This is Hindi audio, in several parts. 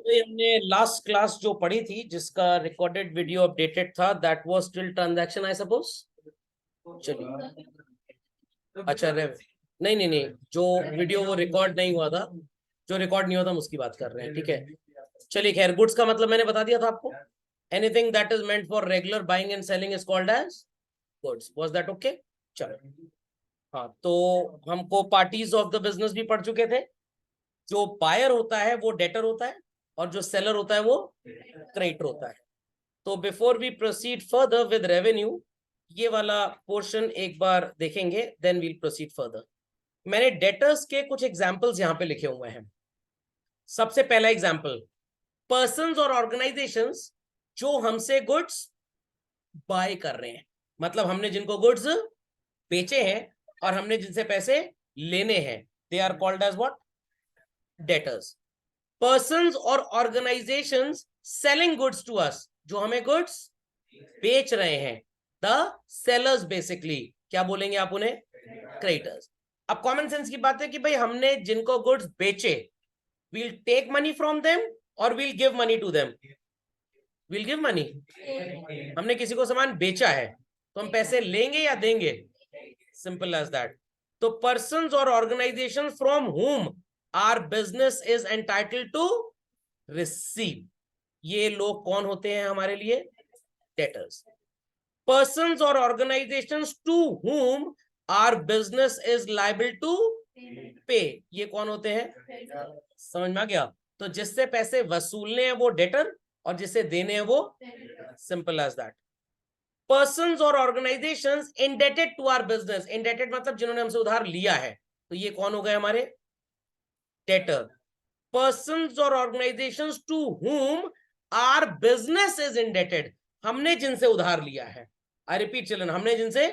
भाई हमने लास्ट क्लास जो पढ़ी थी जिसका रिकॉर्डेड वीडियो अपडेटेड था, that was still transaction I suppose. चलिए, अच्छा रे, नहीं नहीं नहीं, जो वीडियो वो रिकॉर्ड नहीं हुआ था, जो रिकॉर्ड नहीं हुआ था हम उसकी बात कर रहे हैं, ठीक है। चलिए खैर, गुड्स का मतलब मैंने बता दिया था आपको। Anything that is meant for regular buying and selling is called as goods. Was that okay? चलो, हाँ, तो हमको पार्टीज ऑफ द बिजनेस भी पढ़ चुके थे। जो बायर होता है वो डेटर होता है, और जो सेलर होता है वो क्रेडिटर होता है। तो before we proceed further with revenue, ये वाला पोर्शन एक बार देखेंगे, देन वील प्रोसीड फर्दर। मैंने डेटर्स के कुछ एग्जांपल्स यहाँ पे लिखे हुए हैं। सबसे पहला एग्जांपल, पर्संस और ऑर्गेनाइजेशंस जो हमसे गुड्स बाय कर रहे हैं, मतलब हमने जिनको गुड्स बेचे हैं और हमने जिनसे पैसे लेने हैं, they are called as what? Debtors. Persons और organisations selling goods to us, जो हमें गुड्स बेच रहे हैं, द सेलर्स बेसिकली क्या बोलेंगे आप उन्हें? क्रेडिटर्स। अब कॉमन सेंस की बात है कि भाई हमने जिनको गुड्स बेचे, we'll take money from them और we'll give money to them. We'll give money, हमने किसी को सामान बेचा है तो हम पैसे लेंगे या देंगे? Simple as that. तो पर्संस और organisation from whom are business is entitled to receive, ये लोग कौन होते हैं हमारे लिए? Debtors. Persons or organizations to whom our business is liable to pay, ये कौन होते हैं? समझ में आ गया? तो जिससे पैसे वसूलने हैं वो डेटर, और जिसे देने हैं वो, सिंपल एज दैट। Persons और organizations indebted to our business, indebted मतलब जिन्होंने हमसे उधार लिया है, तो ये कौन हो गए हमारे? डेटर। Persons और organizations to whom our business is indebted, हमने जिनसे उधार लिया है, आई रिपीट चिल्ड्रन, हमने जिनसे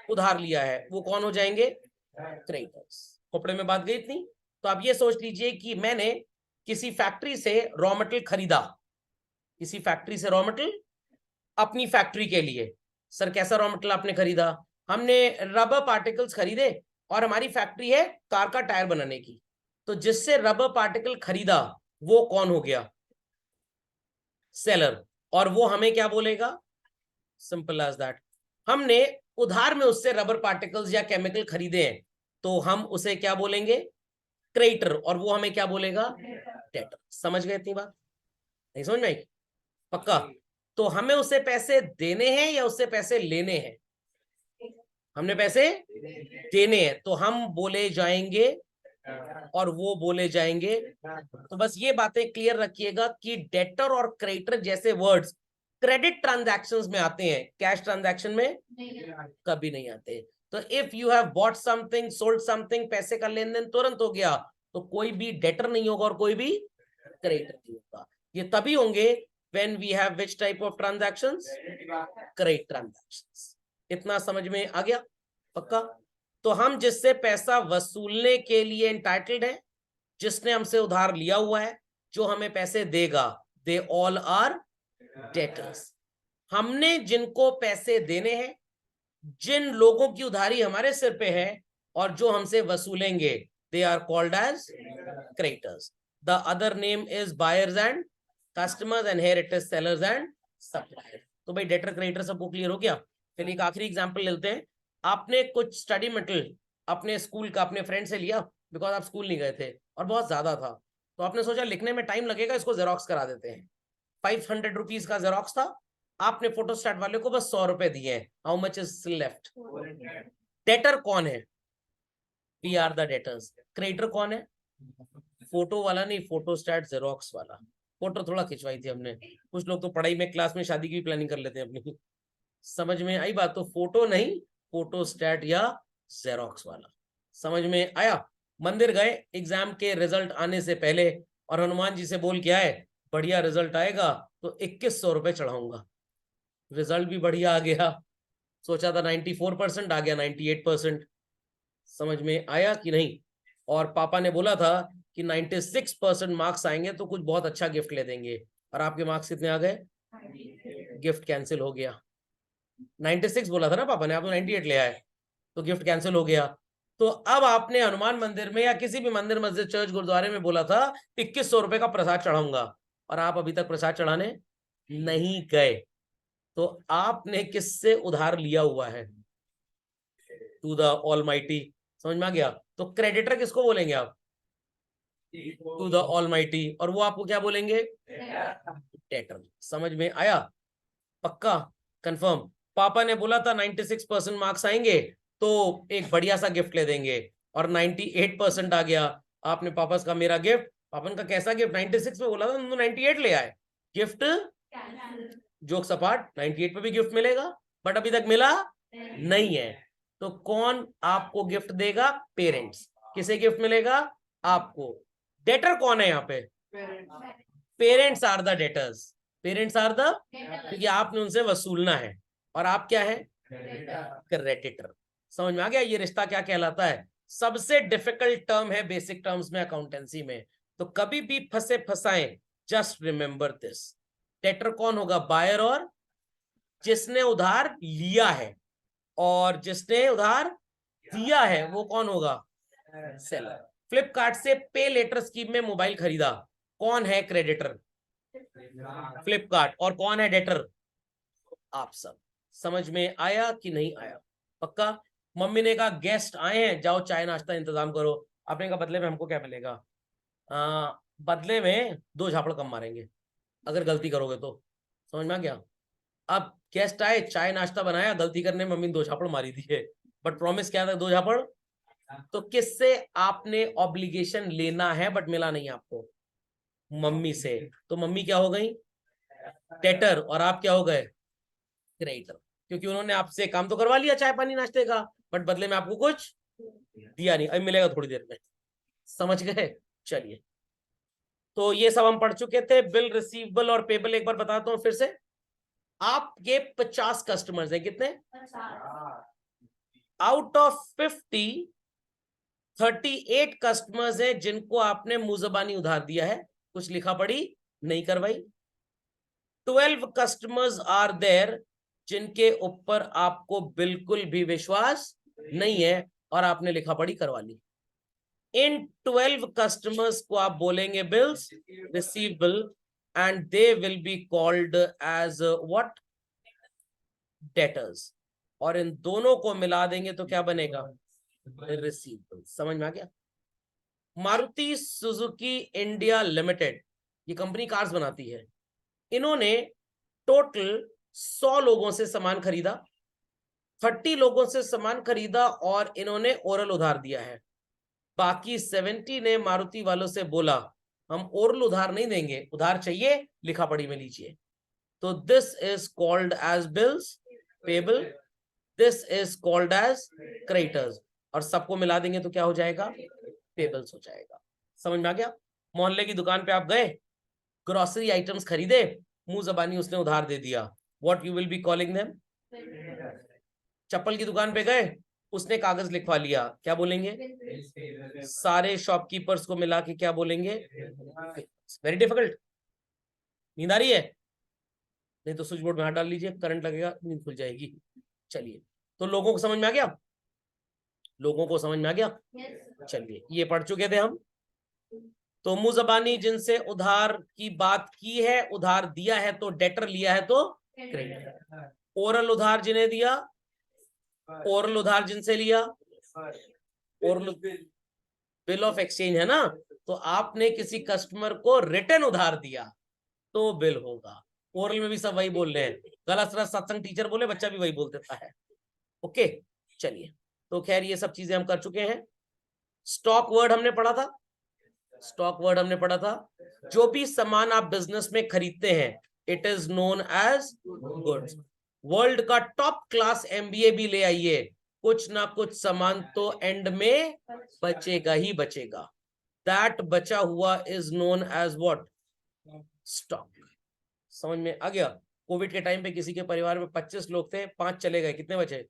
उधार लिया है वो कौन हो जाएंगे? क्रेडिटर्स। कपड़े में बात गई इतनी? तो आप ये सोच लीजिए कि मैंने किसी फैक्ट्री से रॉ मटेरियल खरीदा, किसी फैक्ट्री से रॉ मटेरियल अपनी फैक्ट्री के लिए। सर कैसा रॉ मटेरियल आपने खरीदा? हमने रबर पार्टिकल्स खरीदे, और हमारी फैक्ट्री है कार का टायर बनाने की। तो जिससे रबर पार्टिकल खरीदा वो कौन हो गया? सेलर। और वो हमें क्या बोलेगा? Simple as that. हमने उधार में उससे रबर पार्टिकल्स या केमिकल खरीदे हैं, तो हम उसे क्या बोलेंगे? क्रेडिटर। और वो हमें क्या बोलेगा? डेटर। समझ गए इतनी बात? नहीं समझ में आई? पक्का? तो हमें उससे पैसे देने हैं या उससे पैसे लेने हैं? हमने पैसे देने हैं, तो हम बोले जाएंगे और वो बोले जाएंगे। तो बस ये बातें क्लियर रखिएगा कि डेटर और क्रेडिटर जैसे वर्ड्स क्रेडिट ट्रांजैक्शंस में आते हैं, कैश ट्रांजैक्शन में कभी नहीं आते। तो if you have bought something, sold something, पैसे का लेन देन तुरंत हो गया, तो कोई भी डेटर नहीं होगा और कोई भी क्रेडिटर नहीं होगा। ये तभी होंगे when we have which type of transactions? Credit transactions. इतना समझ में आ गया? पक्का? तो हम जिससे पैसा वसूलने के लिए एंटाइटल्ड है, जिसने हमसे उधार लिया हुआ है, जो हमें पैसे देगा, दे ऑल आर डेटर्स। हमने जिनको पैसे देने हैं, जिन लोगों की उधारी हमारे सिर पे है, और जो हमसे वसूलेंगे, they are called as creditors. The other name is buyers and customers, and here it is sellers and suppliers. तो भाई डेटर क्रेडिटर सबको क्लियर हो गया? फिर एक आखिरी एग्जांपल लेते हैं। आपने कुछ स्टडी मटेरियल अपने स्कूल का अपने फ्रेंड से लिया, बिकॉज आप स्कूल नहीं गए थे और बहुत ज्यादा था, तो आपने सोचा लिखने में टाइम लगेगा, इसको जेरोक्स करा देते हैं। 500 रुपीज का जेरोक्स था, आपने फोटोस्टैट वाले को बस 100 रुपए दिए हैं। How much is left? Debtor कौन है? We are the debtors. Creditor कौन है? फोटो वाला नहीं, फोटोस्टैट जेरोक्स वाला। फोटो थोड़ा खिंचवाई थी हमने, कुछ लोग तो पढ़ाई में क्लास में शादी की भी प्लानिंग कर लेते हैं अपनी। समझ में आई बात? तो फोटो नहीं, फोटोस्टैट या जेरोक्स वाला। समझ में आया? मंदिर गए एग्जाम के रिजल्ट आने से पहले, और हनुमान जी से बोल के आए बढ़िया रिजल्ट आएगा तो 2100 रुपए चढ़ाऊंगा। रिजल्ट भी बढ़िया आ गया, सोचा था 94% आ गया 98%। समझ में आया कि नहीं? और पापा ने बोला था कि 96% मार्क्स आएंगे तो कुछ बहुत अच्छा गिफ्ट ले देंगे, और आपके मार्क्स कितने आ गए? गिफ्ट कैंसिल हो गया। 96 बोला था ना पापा ने, आप तो 98 ले आए, तो गिफ्ट कैंसिल हो गया। तो अब आपने हनुमान मंदिर में या किसी भी मंदिर, मस्जिद, चर्च, गुरुद्वारे में बोला था 2100 रुपए का प्रसाद चढ़ाऊंगा, और आप अभी तक प्रसाद चढ़ाने नहीं गए, तो आपने किससे उधार लिया हुआ है? To the almighty. समझ में आ गया? तो क्रेडिटर किसको बोलेंगे आप? To the almighty. और वो आपको क्या बोलेंगे? डेटर। समझ में आया? पक्का? कंफर्म? पापा ने बोला था 96% मार्क्स आएंगे तो एक बढ़िया सा गिफ्ट ले देंगे, और 98% आ गया। आपने पापा का मेरा गिफ्ट, पापा का कैसा गिफ्ट? 96 में बोला था, 98 ले आए। गिफ्ट जोक सपाट, 98 पे भी गिफ्ट मिलेगा, बट अभी तक मिला नहीं है। तो कौन आपको गिफ्ट देगा? पेरेंट्स। किसे गिफ्ट मिलेगा? आपको। डेटर कौन है यहाँ पे? Parents are the debtors. Parents are the, क्योंकि आपने उनसे वसूलना है, और आप क्या है? क्रेडिटर। समझ में आ गया ये रिश्ता क्या कहलाता है? सबसे डिफिकल्ट टर्म है बेसिक टर्म्स में, अकाउंटेंसी में। तो कभी भी फंसे फंसाएं, जस्ट रिमेंबर दिस। डेटर कौन होगा? बायर, और जिसने उधार लिया है, और जिसने उधार दिया है वो कौन होगा? सेलर। फ्लिपकार्ट से पे लेटर स्कीम में मोबाइल खरीदा, कौन है क्रेडिटर? फ्लिपकार्ट। और कौन है डेटर? आप सब। समझ में आया कि नहीं आया? पक्का? मम्मी ने कहा गेस्ट आए हैं, जाओ चाय नाश्ता इंतजाम करो। आपने कहा बदले में हमको क्या मिलेगा? बदले में 2 झापड़ कम मारेंगे अगर गलती करोगे तो। समझ में आ गया? अब गेस्ट आए, चाय नाश्ता बनाया, गलती करने मम्मी ने 2 झापड़ मारी दी है, बट प्रॉमिस क्या था? 2 झापड़। तो किससे आपने ऑब्लिगेशन लेना है बट मिला नहीं आपको? मम्मी से। तो मम्मी क्या हो गई? डेटर, और आप क्या हो गए? क्रेडिटर। क्योंकि उन्होंने आपसे काम तो करवा लिया चाय पानी नाश्ते का, बट बदले में आपको कुछ दिया नहीं। अभी मिलेगा थोड़ी देर में। समझ गए? चलिए, तो ये सब हम पढ़ चुके थे। बिल रिसीवेबल और पेबल एक बार बताता हूं फिर से। आपके 50 कस्टमर्स हैं, कितने? आउट ऑफ 50, 38 कस्टमर्स हैं जिनको आपने मुजबानी उधार दिया है, कुछ लिखा पढ़ी नहीं करवाई। 12 कस्टमर्स आर देयर जिनके ऊपर आपको बिल्कुल भी विश्वास नहीं है और आपने लिखा पढ़ी करवा ली। इन 12 कस्टमर्स को आप बोलेंगे bills receivable, and they will be called as what? Debtors. और इन दोनों को मिला देंगे तो क्या बनेगा? रिसीवेबल। समझ में आ गया? मारुति सुजुकी इंडिया लिमिटेड, ये कंपनी कार्स बनाती है। इन्होंने टोटल 100 लोगों से सामान खरीदा, 30 लोगों से सामान खरीदा और इन्होंने ओरल उधार दिया है। बाकी 70 ने मारुति वालों से बोला हम ओरल उधार नहीं देंगे, उधार चाहिए लिखा पढ़ी में लीजिए। तो this is called as bills payable, this is called as creditors, और सबको मिला देंगे तो क्या हो जाएगा? पेबल्स हो जाएगा। समझ में आ गया? मोहल्ले की दुकान पे आप गए, ग्रोसरी आइटम्स खरीदे, मुंह जबानी उसने उधार दे दिया, what you will be calling them? चप्पल की दुकान पे गए, उसने कागज लिखवा लिया, क्या बोलेंगे? सारे शॉपकीपर्स को मिला के क्या बोलेंगे? Very difficult. नींद आ रही है? नहीं तो स्विच बोर्ड में हाथ डाल लीजिए, करंट लगेगा, नींद खुल जाएगी। चलिए, तो लोगों को समझ में आ गया? लोगों को समझ में आ गया? चलिए, ये पढ़ चुके थे हम। तो मुंह जबानी जिनसे उधार की बात की है, उधार दिया है तो डेटर, लिया है तो क्रेडिटर। ओरल उधार जिन्हें दिया, ओरल उधार जिनसे लिया, ओरल बिल ऑफ एक्सचेंज है ना। तो आपने किसी कस्टमर को रिटर्न उधार दिया तो बिल होगा। ओरल में भी सब वही बोल रहे हैं, गलत सलत सत्संग टीचर बोले बच्चा भी वही बोल देता है। ओके, चलिए, तो खैर ये सब चीजें हम कर चुके हैं। स्टॉक वर्ड हमने पढ़ा था, स्टॉक वर्ड हमने पढ़ा था। जो भी सामान आप बिजनेस में खरीदते हैं, it is known as goods. World का टॉप क्लास एमबीए भी ले आइए, कुछ ना कुछ सामान तो एंड में बचेगा ही बचेगा। दैट बचा हुआ is known as what? Stock. समझ में आ गया? कोविड के टाइम पे किसी के परिवार में 25 लोग थे, 5 चले गए, कितने बचे?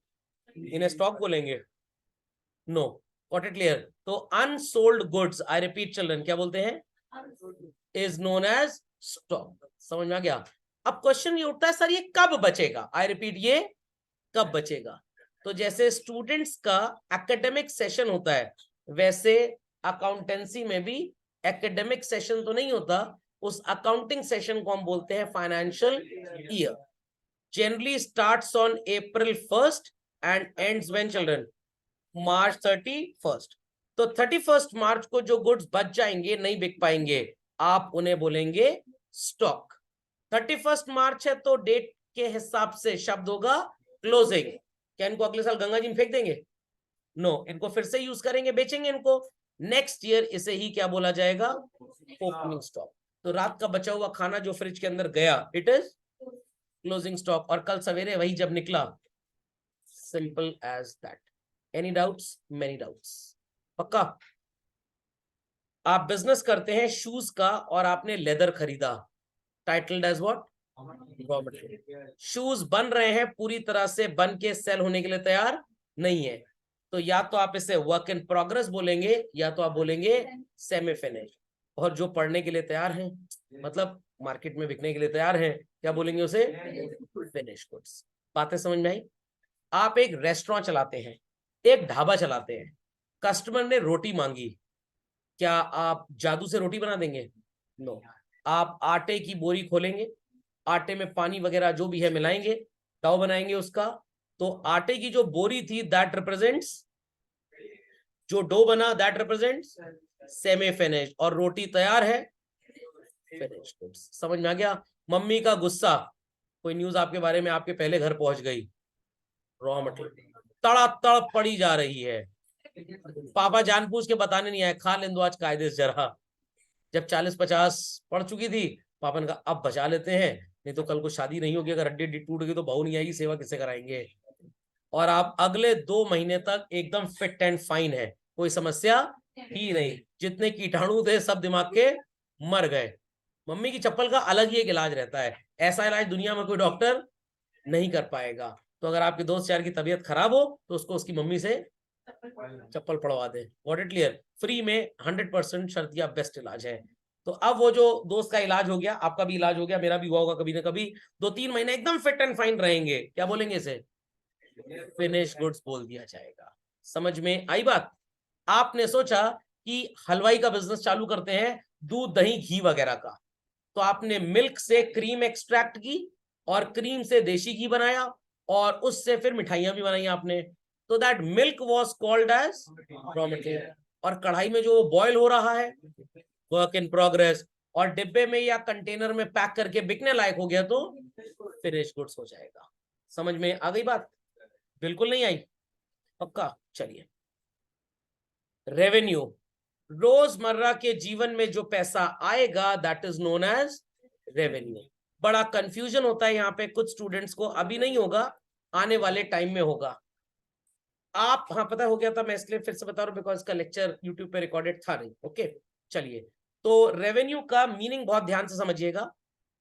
इन्हें स्टॉक बोलेंगे? नो। Got it clear? तो unsold goods, I repeat children, क्या बोलते हैं? Is known as stock. समझ में आ गया? अब क्वेश्चन ये उठता है सर ये कब बचेगा? आई रिपीट, ये कब बचेगा? तो जैसे स्टूडेंट्स का एकेडमिक सेशन होता है, वैसे अकाउंटेंसी में भी एकेडमिक सेशन तो नहीं होता, उस अकाउंटिंग सेशन को हम बोलते हैं financial year. Generally starts on April 1st and ends when children? March 31st। तो 31st मार्च को जो गुड्स बच जाएंगे, नहीं बिक पाएंगे, आप उन्हें बोलेंगे स्टॉक। 31st मार्च है तो डेट के हिसाब से शब्द होगा क्लोजिंग। क्या इनको अगले साल गंगा जी में फेंक देंगे? नो, इनको फिर से यूज करेंगे, बेचेंगे इनको। नेक्स्ट ईयर इसे ही क्या बोला जाएगा? Opening stock. तो रात का बचा हुआ खाना जो फ्रिज के अंदर गया, इट इज क्लोजिंग स्टॉक। और कल सवेरे वही जब निकला, simple as that. Any doubts? Many doubts? पक्का? आप बिजनेस करते हैं शूज का और आपने लेदर खरीदा, titled as what? Raw material. Shoes बन रहे हैं, पूरी तरह से बन के सेल होने के लिए तैयार नहीं है, तो या तो आप इसे वर्क इन प्रोग्रेस बोलेंगे या तो आप बोलेंगे सेमी फिनिश। और जो पढ़ने के लिए तैयार हैं, मतलब मार्केट में बिकने के लिए तैयार हैं, क्या बोलेंगे उसे? Finish goods. बातें समझ में आई? आप एक रेस्टोरेंट चलाते हैं, एक ढाबा चलाते हैं, कस्टमर ने रोटी मांगी, क्या आप जादू से रोटी बना देंगे? नो। आप आटे की बोरी खोलेंगे, आटे में पानी वगैरह जो भी है मिलाएंगे, डो बनाएंगे उसका। तो आटे की जो बोरी थी दैट रिप्रेजेंट्स, जो डो बना दैट रिप्रेजेंट्स सेमी फिनिश, और रोटी तैयार है फिनिश गुड्स। समझ में आ गया? मम्मी का गुस्सा, कोई न्यूज आपके बारे में आपके पहले घर पहुंच गई, रॉ मटेरियल तड़ातड़ पड़ी जा रही है, पापा जानबूझ के बताने नहीं आए, खा लें दो आज कायदे से जरा। जब 40-50 पड़ चुकी थी, पापा ने कहा अब बचा लेते हैं, नहीं तो कल को शादी नहीं होगी, अगर हड्डी टूट गई तो बहू नहीं आएगी, सेवा किससे कराएंगे। और आप अगले 2 महीने तक एकदम फिट एंड फाइन है, कोई समस्या ही नहीं, जितने कीटाणु थे सब दिमाग के मर गए। मम्मी की चप्पल का अलग ही एक इलाज रहता है, ऐसा इलाज दुनिया में कोई डॉक्टर नहीं कर पाएगा। तो अगर आपके दोस्त यार की तबीयत खराब हो तो उसको उसकी मम्मी से चप्पल पड़वा दे। Got it clear? फ्री में 100% शर्तिया बेस्ट इलाज है। तो अब वो जो दोस्त का इलाज हो गया, आपका भी इलाज हो गया, मेरा भी हुआ होगा कभी ना कभी, 2-3 महीने एकदम फिट एंड फाइन रहेंगे, क्या बोलेंगे इसे? फिनिश गुड्स बोल दिया जाएगा। समझ में आई बात? आपने सोचा कि हलवाई का बिजनेस चालू करते हैं, दूध दही घी वगैरह का, तो आपने मिल्क से क्रीम एक्सट्रैक्ट की और क्रीम से देशी घी बनाया और उससे फिर मिठाइयां भी बनाई आपने, तो that milk was called as raw material. और कढ़ाई में जो बॉयल हो रहा है, वर्क इन प्रोग्रेस, और डिब्बे में या कंटेनर में पैक करके बिकने लायक हो गया तो फिनिश गुड्स हो जाएगा। समझ में आ गई बात? बिल्कुल नहीं आई? पक्का? चलिए, रेवेन्यू, रोजमर्रा के जीवन में जो पैसा आएगा that is known as revenue. बड़ा कंफ्यूजन होता है यहाँ पे कुछ स्टूडेंट्स को, अभी नहीं होगा, आने वाले टाइम में होगा। आप, हाँ पता हो गया था, मैं इसलिए फिर से बता रहा हूँ बिकॉज का लेक्चर यूट्यूब पे रिकॉर्डेड था नहीं। ओके चलिए, तो रेवेन्यू का मीनिंग बहुत ध्यान से समझिएगा।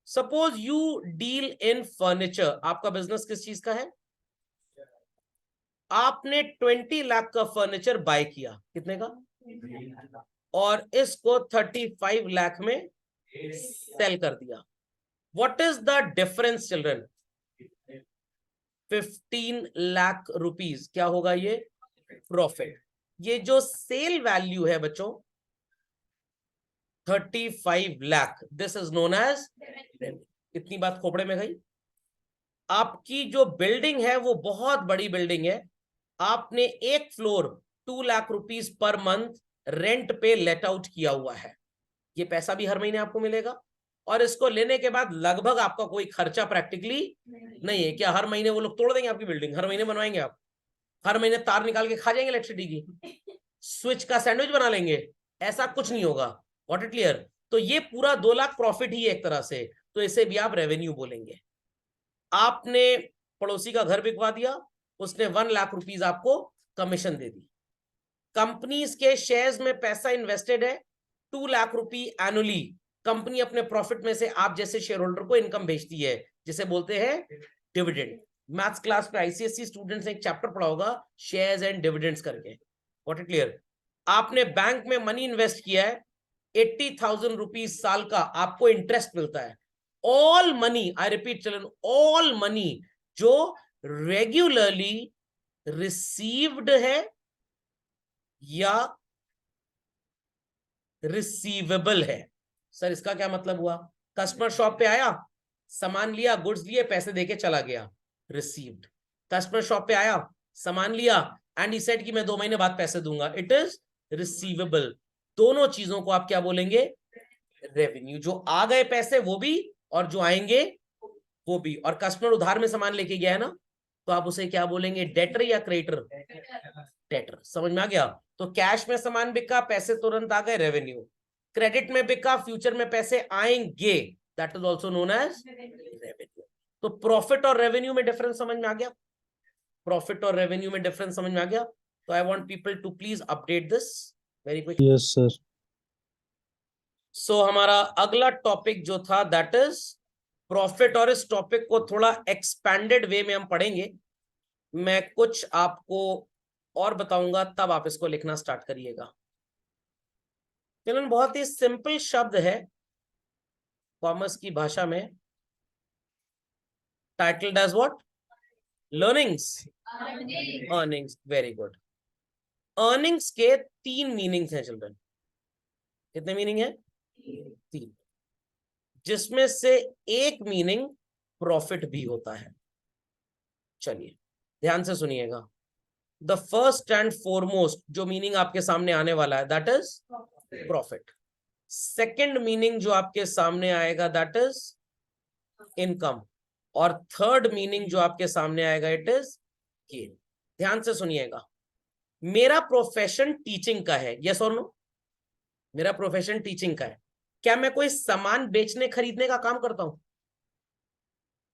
Suppose you deal in furniture, आपका बिजनेस किस चीज का है? आपने 20 लाख का फर्नीचर बाय किया, कितने का? और इसको 35 लाख में सेल कर दिया। What is the difference children? 15 lakh rupees. क्या होगा ये? प्रॉफिट। ये जो सेल वैल्यू है बच्चों 35 lakh, this is known as. इतनी बात खोपड़े में गई? आपकी जो बिल्डिंग है वो बहुत बड़ी बिल्डिंग है, आपने एक floor 2 lakh rupees per month rent पे लेट आउट किया हुआ है, ये पैसा भी हर महीने आपको मिलेगा, और इसको लेने के बाद लगभग आपका कोई खर्चा प्रैक्टिकली नहीं है। क्या हर महीने वो लोग तोड़ देंगे आपकी बिल्डिंग? हर महीने बनवाएंगे आप? हर महीने तार निकाल के खा जाएंगे इलेक्ट्रिसिटी की? स्विच का सैंडविच बना लेंगे? ऐसा कुछ नहीं होगा। What it clear? तो ये पूरा 2 लाख प्रॉफिट ही है एक तरह से, तो इसे भी आप रेवेन्यू बोलेंगे। आपने पड़ोसी का घर बिकवा दिया, उसने 1 लाख रुपीज आपको कमीशन दे दी। कंपनीज के शेयर्स में पैसा इन्वेस्टेड है, 2 लाख रुपी एनुअली कंपनी अपने प्रॉफिट में से आप जैसे शेयर होल्डर को इनकम भेजती है, जिसे बोलते हैं डिविडेंड। मैथ्स क्लास पे आईसीएसई स्टूडेंट्स ने एक चैप्टर पढ़ा होगा शेयर्स एंड डिविडेंड्स करके। What it clear? आपने बैंक में मनी इन्वेस्ट किया है, 80,000 रुपीज साल का आपको इंटरेस्ट मिलता है। ऑल मनी, आई रिपीट चिल्ड्रन, ऑल मनी जो रेगुलरली रिसीव्ड है या रिसीवेबल है, सर इसका क्या मतलब हुआ? कस्टमर शॉप पे आया, सामान लिया, गुड्स लिए, पैसे देके चला गया, रिसीव्ड। कस्टमर शॉप पे आया, सामान लिया एंड ही सेड कि मैं 2 महीने बाद पैसे दूंगा, इट इज रिसीवेबल। दोनों चीजों को आप क्या बोलेंगे? रेवेन्यू। जो आ गए पैसे वो भी और जो आएंगे वो भी। और कस्टमर उधार में सामान लेके गया है ना, तो आप उसे क्या बोलेंगे? डेटर या क्रेडिटर? डेटर। समझ में आ गया? तो कैश में सामान बिका, पैसे तुरंत आ गए, रेवेन्यू। क्रेडिट में बिका, फ्यूचर में पैसे आएंगे, that is also known as revenue. तो प्रॉफिट और रेवेन्यू में डिफरेंस समझ में आ गया? प्रॉफिट और रेवेन्यू में डिफरेंस समझ में आ गया? तो I want people to please update this very quick. Yes sir. So हमारा अगला टॉपिक जो था दैट इज प्रॉफिट, और इस टॉपिक को थोड़ा एक्सपैंडेड वे में हम पढ़ेंगे। मैं कुछ आपको और बताऊंगा, तब आप इसको लिखना स्टार्ट करिएगा। चलन बहुत ही सिंपल शब्द है कॉमर्स की भाषा में, titled as what? Learnings, earnings. Very good. Earnings के 3 मीनिंग्स हैं चिल्ड्रन। कितने मीनिंग है? 3, जिसमें से एक मीनिंग प्रॉफिट भी होता है। चलिए ध्यान से सुनिएगा। द फर्स्ट एंड फॉरमोस्ट जो मीनिंग आपके सामने आने वाला है that is profit. Second meaning जो आपके सामने आएगा दैट इज इनकम। और थर्ड मीनिंग जो आपके सामने आएगा इट इज गेन। ध्यान से सुनिएगा। मेरा प्रोफेशन टीचिंग का है, यस और नो? मेरा प्रोफेशन टीचिंग का है। क्या मैं कोई सामान बेचने खरीदने का काम करता हूं?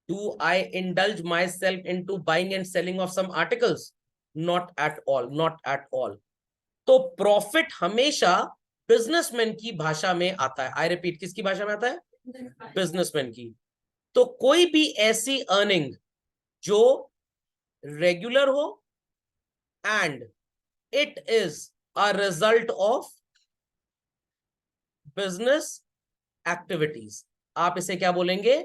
Do I indulge my self in to buying and selling of some articles? Not at all, not at all. तो प्रॉफिट हमेशा बिजनेसमैन की भाषा में आता है। आई रिपीट, किसकी भाषा में आता है? बिजनेसमैन की। तो कोई भी ऐसी अर्निंग जो रेगुलर हो and it is a result of business activities, आप इसे क्या बोलेंगे?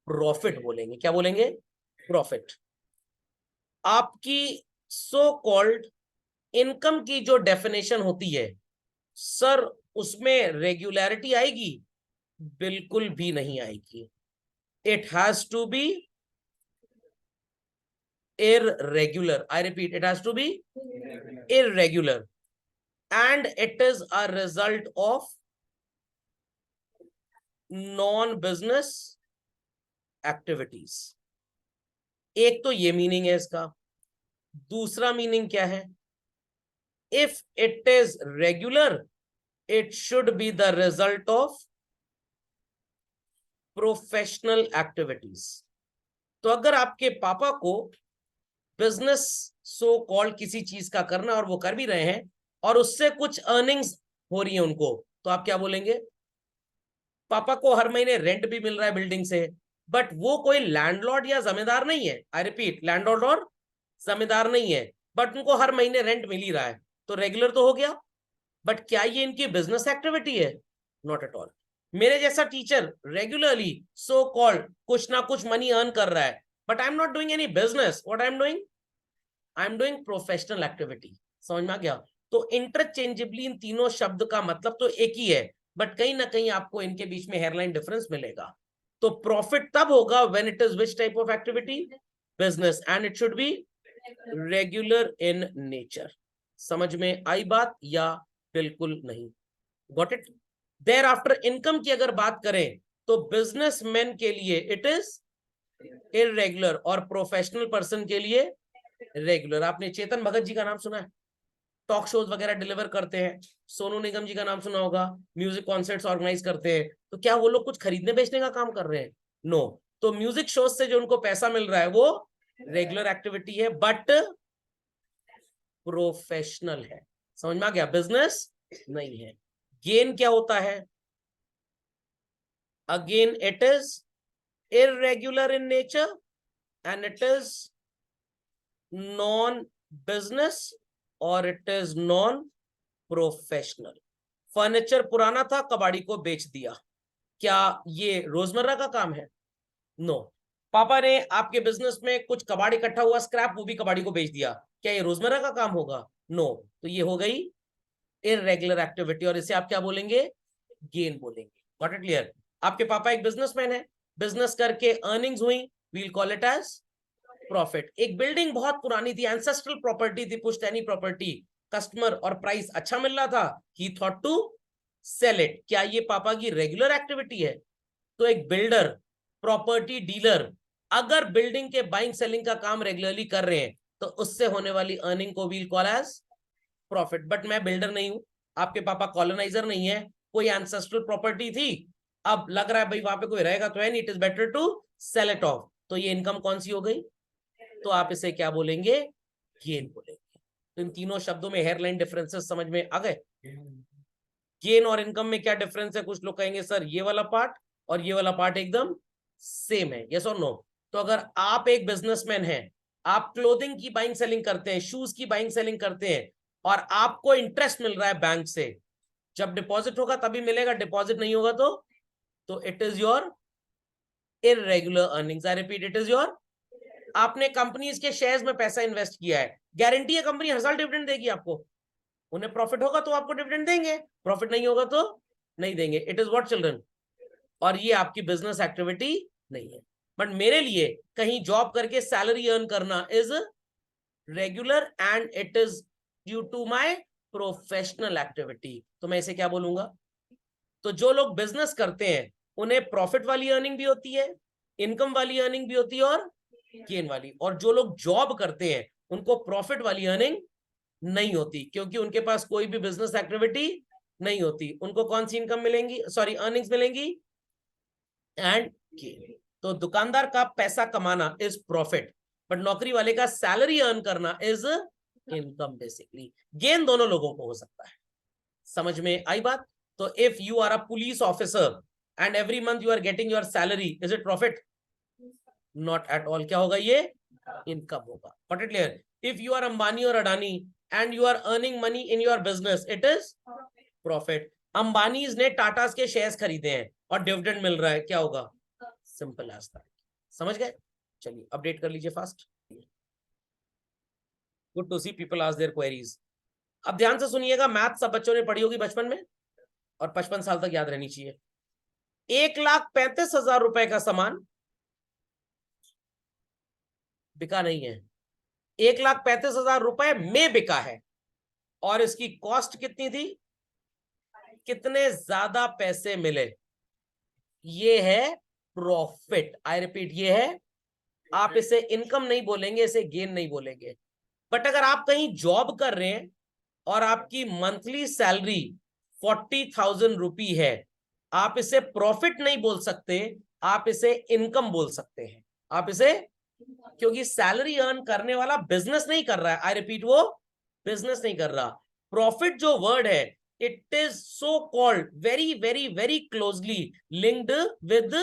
प्रॉफिट बोलेंगे। क्या बोलेंगे? प्रॉफिट। आपकी सो कॉल्ड इनकम की जो डेफिनेशन होती है सर, उसमें रेगुलरिटी आएगी? बिल्कुल भी नहीं आएगी। It has to be irregular. I repeat, it has to be irregular and it is a result of non-business activities. एक तो ये मीनिंग है इसका। दूसरा मीनिंग क्या है? If it is regular it should be the result of professional activities. तो अगर आपके पापा को बिजनेस सो कॉल्ड किसी चीज का करना और वो कर भी रहे हैं और उससे कुछ अर्निंग्स हो रही है उनको, तो आप क्या बोलेंगे? पापा को हर महीने रेंट भी मिल रहा है बिल्डिंग से, बट वो कोई लैंडलॉर्ड या जमींदार नहीं है। आई रिपीट, लैंडलॉर्ड और जमींदार नहीं है, बट उनको हर महीने रेंट मिल ही रहा है, तो रेगुलर तो हो गया। बट क्या ये इनकी बिजनेस एक्टिविटी है? Not at all. मेरे जैसा टीचर रेगुलरली सो कॉल्ड कुछ ना कुछ मनी अर्न कर रहा है, but I am not doing any business. What I am doing? I am doing professional activity. समझ में आ गया? तो इंटरचेंजेबली इन तीनों शब्द का मतलब तो एक ही है, बट कहीं ना कहीं आपको इनके बीच में हेयरलाइन डिफरेंस मिलेगा। तो प्रॉफिट तब होगा when it is which type of activity? Business, and it should be regular in nature. समझ में आई बात या बिल्कुल नहीं? Got it? Thereafter income की अगर बात करें तो बिजनेसमैन के लिए इट इज इररेगुलर और प्रोफेशनल पर्सन के लिए रेगुलर। आपने चेतन भगत जी का नाम सुना है? टॉक शोज वगैरह डिलीवर करते हैं। सोनू निगम जी का नाम सुना होगा, म्यूजिक कॉन्सर्ट्स ऑर्गेनाइज करते हैं। तो क्या वो लोग कुछ खरीदने बेचने का काम कर रहे हैं? नो। तो म्यूजिक शोज से जो उनको पैसा मिल रहा है वो रेगुलर एक्टिविटी है, बट प्रोफेशनल है। समझ में आ गया? बिजनेस नहीं है। गेन क्या होता है? Again it is irregular in nature and it is non business or it is non professional. Furniture पुराना था, कबाड़ी को बेच दिया, क्या ये रोजमर्रा का काम है? नो। पापा ने आपके बिजनेस में कुछ कबाड़ी इकट्ठा हुआ स्क्रैप, वो भी कबाड़ी को बेच दिया, क्या ये रोजमर्रा का काम होगा? नो। तो ये हो गई इररेगुलर एक्टिविटी और इसे आप क्या बोलेंगे? गेन बोलेंगे। Got it clear? आपके पापा एक बिजनेसमैन है, बिजनेस करके अर्निंग्स हुई, we'll call it as profit. एक बिल्डिंग बहुत पुरानी थी, एंसेस्ट्रल प्रॉपर्टी थी, पुश्तैनी प्रॉपर्टी, कस्टमर और प्राइस अच्छा मिल रहा था, he thought to sell it. क्या ये पापा की रेगुलर एक्टिविटी है? तो एक बिल्डर, प्रॉपर्टी डीलर अगर बिल्डिंग के बाइंग सेलिंग का काम रेगुलरली कर रहे हैं तो उससे होने वाली अर्निंग को we'll call as profit. But मैं बिल्डर नहीं हूं, आपके पापा कॉलोनाइजर नहीं है, कोई एंसेस्ट्रल प्रॉपर्टी थी, अब लग रहा है भाई वहां पे कोई रहेगा तो है नहीं, it is better to sell it off, तो ये इनकम कौन सी हो गई? तो आप इसे क्या बोलेंगे? गेन बोलेंगे। तो इन तीनों शब्दों में हेयरलाइन डिफरेंसेस समझ में आ गए? गेन और इनकम में क्या डिफरेंस है? कुछ लोग कहेंगे सर ये वाला पार्ट और ये वाला पार्ट एकदम सेम है, यस और नो? तो अगर आप एक बिजनेसमैन हैं, आप क्लोथिंग की बाइंग सेलिंग करते हैं, शूज की बाइंग सेलिंग करते हैं और आपको इंटरेस्ट मिल रहा है बैंक से, जब डिपॉजिट होगा तभी मिलेगा, डिपॉजिट नहीं होगा तो it is your irregular earnings. I repeat, it is your, आपने कंपनीज के शेयर्स में पैसा इन्वेस्ट किया है, गारंटी है कंपनी हर साल डिविडेंड देगी आपको, उन्हें प्रॉफिट होगा तो आपको डिविडेंड देंगे, प्रॉफिट नहीं होगा तो नहीं देंगे। It is what children? और ये आपकी बिजनेस एक्टिविटी नहीं है। बट मेरे लिए कहीं जॉब करके सैलरी अर्न करना is regular and it is due to my professional activity. तो मैं इसे क्या बोलूंगा? तो जो लोग बिजनेस करते हैं उन्हें प्रॉफिट वाली अर्निंग भी होती है, इनकम वाली अर्निंग भी होती है और गेन वाली। और जो लोग जॉब करते हैं उनको प्रॉफिट वाली अर्निंग नहीं होती, क्योंकि उनके पास कोई भी बिजनेस एक्टिविटी नहीं होती। उनको कौन सी इनकम मिलेंगी, सॉरी अर्निंग्स मिलेंगी एंड गेन। तो दुकानदार का पैसा कमाना इज प्रॉफिट, बट नौकरी वाले का सैलरी अर्न करना इज इनकम बेसिकली। गेन दोनों लोगों को हो सकता है। समझ में आई बात? तो if you are a police officer and every month you are getting your salary, is it profit? Not at all. क्या होगा? ये इनकम होगा। Got it clear? If you are Ambani और Adani and you are earning money in your business, it is profit. Ambanis ने टाटा के शेयर्स खरीदे हैं और डिविडेंड मिल रहा है, क्या होगा? Simple as that. समझ गए? चलिए अपडेट कर लीजिए fast. Good to see people ask their queries. अब ध्यान से सुनिएगा, मैथ सब बच्चों ने पढ़ी होगी बचपन में और 55 साल तक याद रहनी चाहिए। 1,35,000 रुपए का सामान बिका नहीं है, 1,35,000 रुपए में बिका है, और इसकी कॉस्ट कितनी थी? कितने ज्यादा पैसे मिले? ये है प्रॉफिट। आई रिपीट, ये है, आप इसे इनकम नहीं बोलेंगे, इसे गेन नहीं बोलेंगे। बट अगर आप कहीं जॉब कर रहे हैं और आपकी मंथली सैलरी 40,000 रुपी है, आप इसे प्रॉफिट नहीं बोल सकते, आप इसे इनकम बोल सकते हैं। आप इसे, क्योंकि सैलरी अर्न करने वाला बिजनेस नहीं कर रहा है, आई रिपीट, वो बिजनेस नहीं कर रहा। प्रॉफिट जो वर्ड है, it is so called very very very closely linked with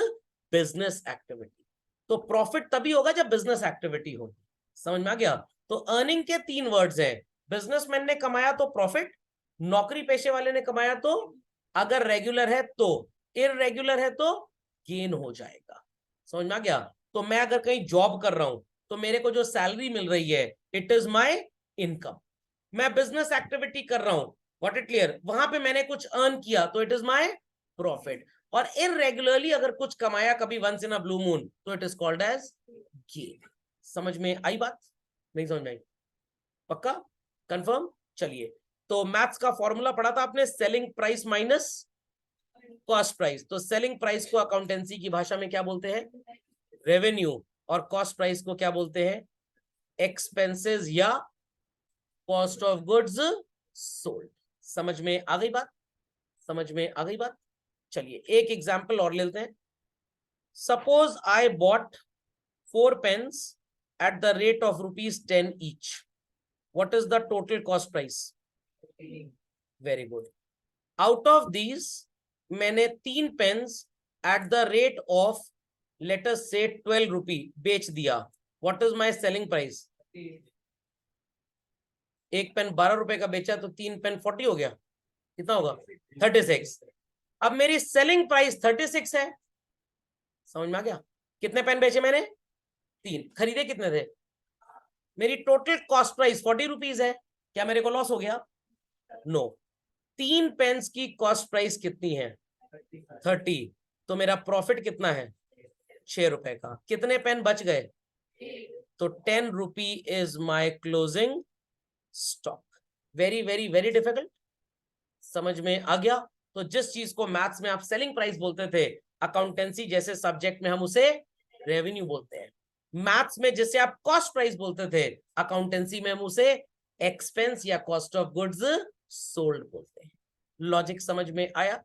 business activity. तो प्रॉफिट तभी होगा जब बिजनेस एक्टिविटी होगी। समझ में आ गया? तो अर्निंग के 3 वर्ड्स हैं। बिजनेसमैन ने कमाया तो प्रॉफिट, नौकरी पेशे वाले ने कमाया तो, अगर रेगुलर है तो, इररेगुलर है तो गेन हो जाएगा। समझ में आ गया? तो मैं अगर कहीं जॉब कर रहा हूं तो मेरे को जो सैलरी मिल रही है, इट इज माय इनकम। मैं बिजनेस एक्टिविटी कर रहा हूं, व्हाट इट क्लियर, वहां पे मैंने कुछ अर्न किया तो इट इज माय प्रॉफिट। और इररेगुलरली अगर कुछ कमाया कभी once in a blue moon, तो it is called as gain. समझ में आई बात? नहीं समझ में आई? पक्का? कंफर्म? चलिए, तो मैथ्स का फॉर्मूला पढ़ा था आपने, selling price minus cost price. तो सेलिंग प्राइस को अकाउंटेंसी की भाषा में क्या बोलते हैं? रेवेन्यू। और कॉस्ट प्राइस को क्या बोलते हैं? एक्सपेंसेस या कॉस्ट ऑफ गुड्स सोल्ड। समझ में आ गई बात? समझ में आ गई बात? चलिए एक एग्जांपल और लेते हैं। Suppose I bought 4 pens at the rate of rupees 10 each. What is the total cost price? Very good. Out of these, मैंने 3 pens at the rate of let us say 12 rupee बेच दिया. What is my selling price? एक पेन 12 रुपए का बेचा तो 3 पेन 40 हो गया, कितना होगा? 36। अब मेरी सेलिंग प्राइस 36 है। समझ में आ गया? कितने पेन बेचे मैंने? 3। खरीदे कितने थे? मेरी टोटल कॉस्ट प्राइस 40 रुपीज है। क्या मेरे को लॉस हो गया? नो। 3 पेन्स की कॉस्ट प्राइस कितनी है? 30, तो मेरा प्रॉफिट कितना है 6 रुपए का। कितने पेन बच गए, तो 10 रुपी is my closing stock. Very very very difficult, समझ में आ गया। तो जिस चीज को मैथ्स में आप सेलिंग प्राइस बोलते थे, अकाउंटेंसी जैसे सब्जेक्ट में हम उसे रेवेन्यू बोलते हैं। मैथ्स में जिसे आप कॉस्ट प्राइस बोलते थे, अकाउंटेंसी में हम उसे एक्सपेंस या कॉस्ट ऑफ गुड्स सोल्ड बोलते हैं। लॉजिक समझ में आया।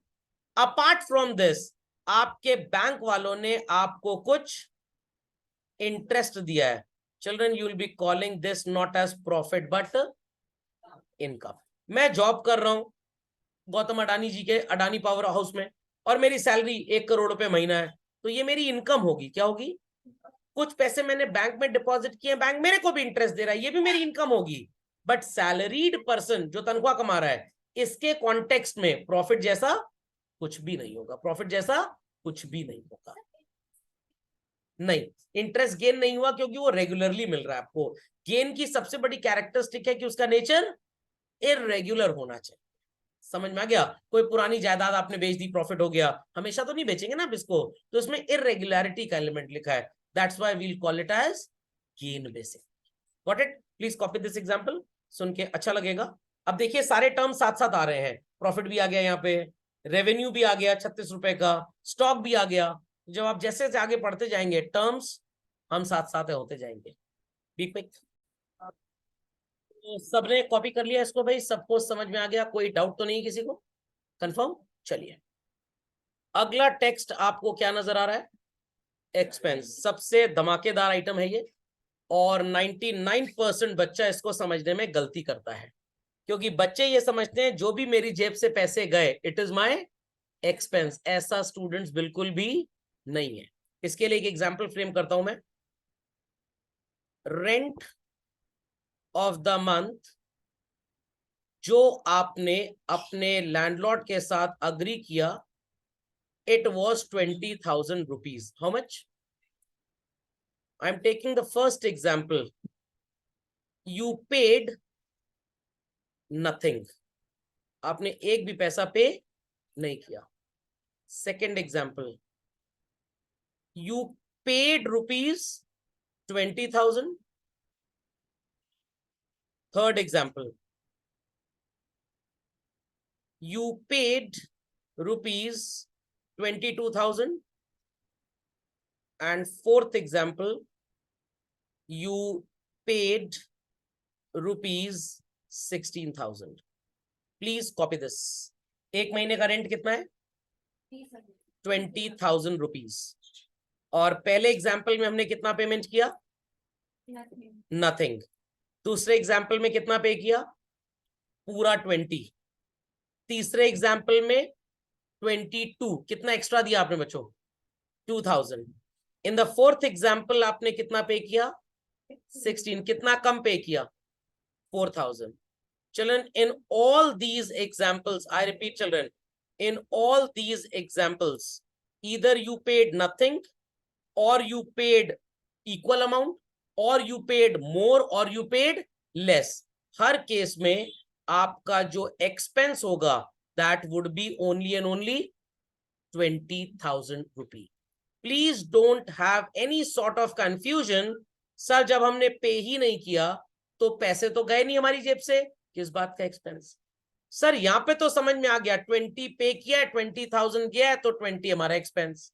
अपार्ट फ्रॉम दिस, आपके बैंक वालों ने आपको कुछ इंटरेस्ट दिया है। Children, you will be calling this not as profit but income. मैं जॉब कर रहा हूं गौतम अडानी जी के अडानी पावर हाउस में, और मेरी सैलरी 1 करोड़ रुपए महीना है, तो ये मेरी इनकम होगी। क्या होगी? कुछ पैसे मैंने बैंक में डिपॉजिट किए, बैंक मेरे को भी इंटरेस्ट दे रहा है, ये भी मेरी इनकम होगी। बट सैलरीड पर्सन जो तनख्वाह कमा रहा है, इसके कॉन्टेक्स्ट में प्रॉफिट जैसा कुछ भी नहीं होगा। प्रॉफिट जैसा कुछ भी नहीं होगा। नहीं, इंटरेस्ट गेन नहीं हुआ क्योंकि वो रेगुलरली मिल रहा है आपको। गेन की सबसे बड़ी कैरेक्टरिस्टिक है कि उसका नेचर इररेगुलर होना चाहिए। समझ में आ गया? कोई पुरानी जायदाद आपने बेच दी, प्रॉफिट हो गया, हमेशा तो नहीं बेचेंगे ना आप इसको, तो इसमें इररेगुलरिटी का एलिमेंट लिखा है। That's why we will call it as gain basic. Got it? Please copy this example, सुन के अच्छा लगेगा। अब देखिए सारे टर्म साथ साथ आ रहे हैं। प्रॉफिट भी आ गया, यहाँ पे रेवेन्यू भी आ गया 36 रुपए का, स्टॉक भी आ गया। जब आप जैसे जैसे आगे पढ़ते जाएंगे टर्म्स हम साथ साथ होते जाएंगे। Be quick. तो सबने कॉपी कर लिया इसको भाई? सबको समझ में आ गया? कोई डाउट तो नहीं किसी को? कंफर्म? चलिए, अगला टेक्स्ट आपको क्या नजर आ रहा है? एक्सपेंस। सबसे धमाकेदार आइटम है ये, और 99% बच्चा इसको समझने में गलती करता है, क्योंकि बच्चे ये समझते हैं जो भी मेरी जेब से पैसे गए इट इज माय एक्सपेंस। ऐसा स्टूडेंट्स बिल्कुल भी नहीं है। इसके लिए एक एग्जांपल फ्रेम करता हूं मैं। रेंट ऑफ द मंथ जो आपने अपने लैंडलॉर्ड के साथ अग्री किया, it was 20,000 rupees. How much? I'm taking the first example. You paid nothing. आपने एक भी पैसा पे नहीं किया. Second example. You paid rupees 20,000. Third example. You paid rupees 22,000. And fourth example, you paid rupees 16,000. Please copy this. एक महीने का रेंट कितना है? 20,000 रुपीज। और पहले एग्जाम्पल में हमने कितना पेमेंट किया? नथिंग। दूसरे एग्जाम्पल में कितना पे किया? पूरा 20। तीसरे एग्जाम्पल में 22। कितना एक्स्ट्रा दिया आपने बच्चों? 2,000। इन द फोर्थ एग्जाम्पल आपने कितना पे किया? 16। कितना कम पे किया? 4,000. Children, in all these examples, I repeat children, in all these examples, either you paid nothing or you paid equal amount or you paid more or you paid less. Her case में आपका जो एक्सपेंस होगा that would be only and only 20,000 rupee. Please don't have any sort of confusion. Sir जब हमने पे ही नहीं किया तो पैसे तो गए नहीं हमारी जेब से, किस बात का एक्सपेंस? सर यहां पे तो समझ में आ गया 20 पे किया है, 20,000 गया है तो 20 हमारा एक्सपेंस।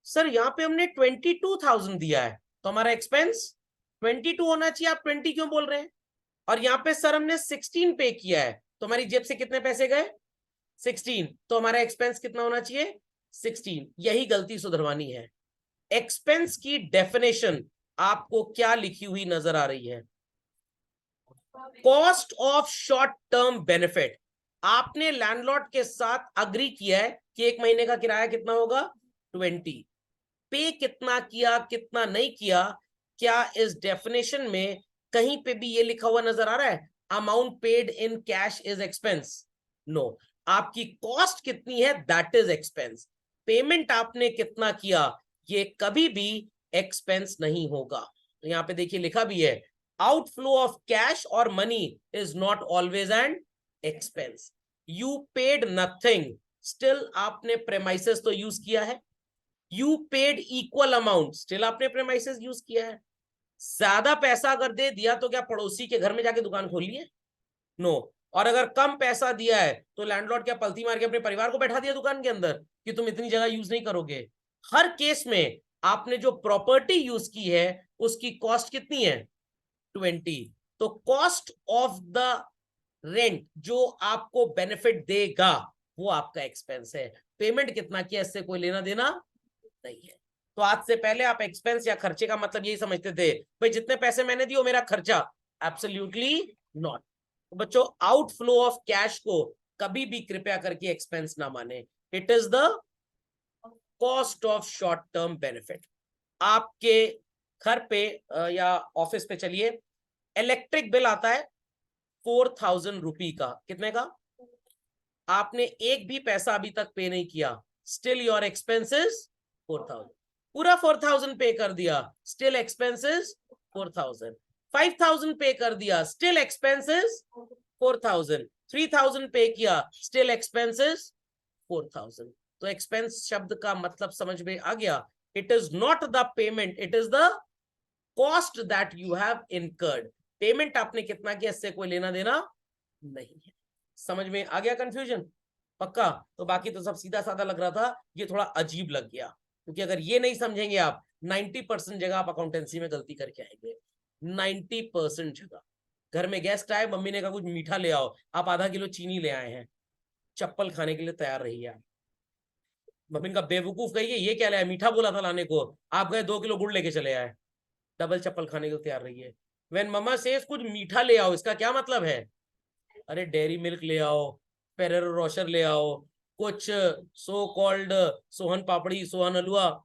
सर यहां पे हमने 22,000 दिया है तो हमारा एक्सपेंस 22 होना चाहिए, आप 20 क्यों बोल रहे हैं? और यहाँ पे सर हमने 16 पे किया है तो हमारी जेब से कितने पैसे गए? 16, तो हमारा एक्सपेंस कितना होना चाहिए? 16। यही गलती सुधरवानी है। एक्सपेंस की डेफिनेशन आपको क्या लिखी हुई नजर आ रही है? Cost of short term benefit. आपने लैंडलॉर्ड के साथ अग्री किया है कि एक महीने का किराया कितना होगा? 20। पे कितना किया कितना नहीं किया, क्या इस डेफिनेशन में कहीं पे भी ये लिखा हुआ नजर आ रहा है amount paid in cash is expense? No. आपकी कॉस्ट कितनी है दैट इज एक्सपेंस। पेमेंट आपने कितना किया ये कभी भी एक्सपेंस नहीं होगा। तो यहां पे देखिए लिखा भी है outflow of cash or money is not always an expense. You paid nothing. Still आपने प्रेमाइसेस तो यूज किया है, you paid equal amount, still आपने प्रेमाइसेस यूज किया है। ज्यादा पैसा अगर दे दिया तो क्या पड़ोसी के घर में जाके दुकान खोल ली है? नो। और अगर कम पैसा दिया है तो लैंडलॉर्ड क्या पलती मार के अपने परिवार को बैठा दिया दुकान के अंदर कि तुम इतनी जगह यूज नहीं करोगे? हर केस में आपने जो प्रॉपर्टी यूज की है उसकी कॉस्ट कितनी है? 20। तो कॉस्ट ऑफ द रेंट जो आपको बेनिफिट देगा वो आपका एक्सपेंस है। पेमेंट कितना किया इससे कोई लेना देना नहीं है। तो आज से पहले आप एक्सपेंस या खर्चे का मतलब यही समझते थे, भाई जितने पैसे मैंने दिए वो मेरा खर्चा। Absolutely not. तो बच्चों, आउटफ्लो ऑफ कैश को कभी भी कृपया करके एक्सपेंस ना माने। It is the cost of short term benefit. आपके घर पे या ऑफिस पे चलिए, इलेक्ट्रिक बिल आता है 4000 रुपी का। कितने का? आपने एक भी पैसा अभी तक पे नहीं किया, स्टिल योर एक्सपेंसेस 4000। पूरा 4000 पे कर दिया, स्टिल एक्सपेंसेस 4000। 5000 पे कर दिया, स्टिल एक्सपेंसेस 4000। 3000 पे किया, स्टिल एक्सपेंसेस 4000। तो एक्सपेंस शब्द का मतलब समझ में आ गया? It is not the payment, it is the cost that you have incurred. Payment आपने कितना किया इससे कोई लेना देना नहीं है। समझ में आ गया कंफ्यूजन? पक्का? तो बाकी तो सब सीधा साधा लग रहा था, ये थोड़ा अजीब लग गया, क्योंकि अगर ये नहीं समझेंगे आप 90% जगह आप अकाउंटेंसी में गलती करके आएंगे। 90% जगह। घर में गेस्ट आए, मम्मी ने कहा कुछ मीठा ले आओ, आप आधा किलो चीनी ले आए हैं, चप्पल खाने के लिए तैयार रहिए आप। मम्मी का बेवकूफ कहिए, ये क्या लाया, मीठा बोला था लाने को, आप गए 2 किलो गुड़ लेके चले आए, डबल चप्पल खाने को तैयार रहिए। व्हेन मम्मा सेज कुछ मीठा ले आओ, इसका क्या मतलब है? अरे डेयरी मिल्क ले आओ, फेरेरो रोशर ले आओ, कुछ सो कॉल्ड सोहन पापड़ी, सोहन हलवा,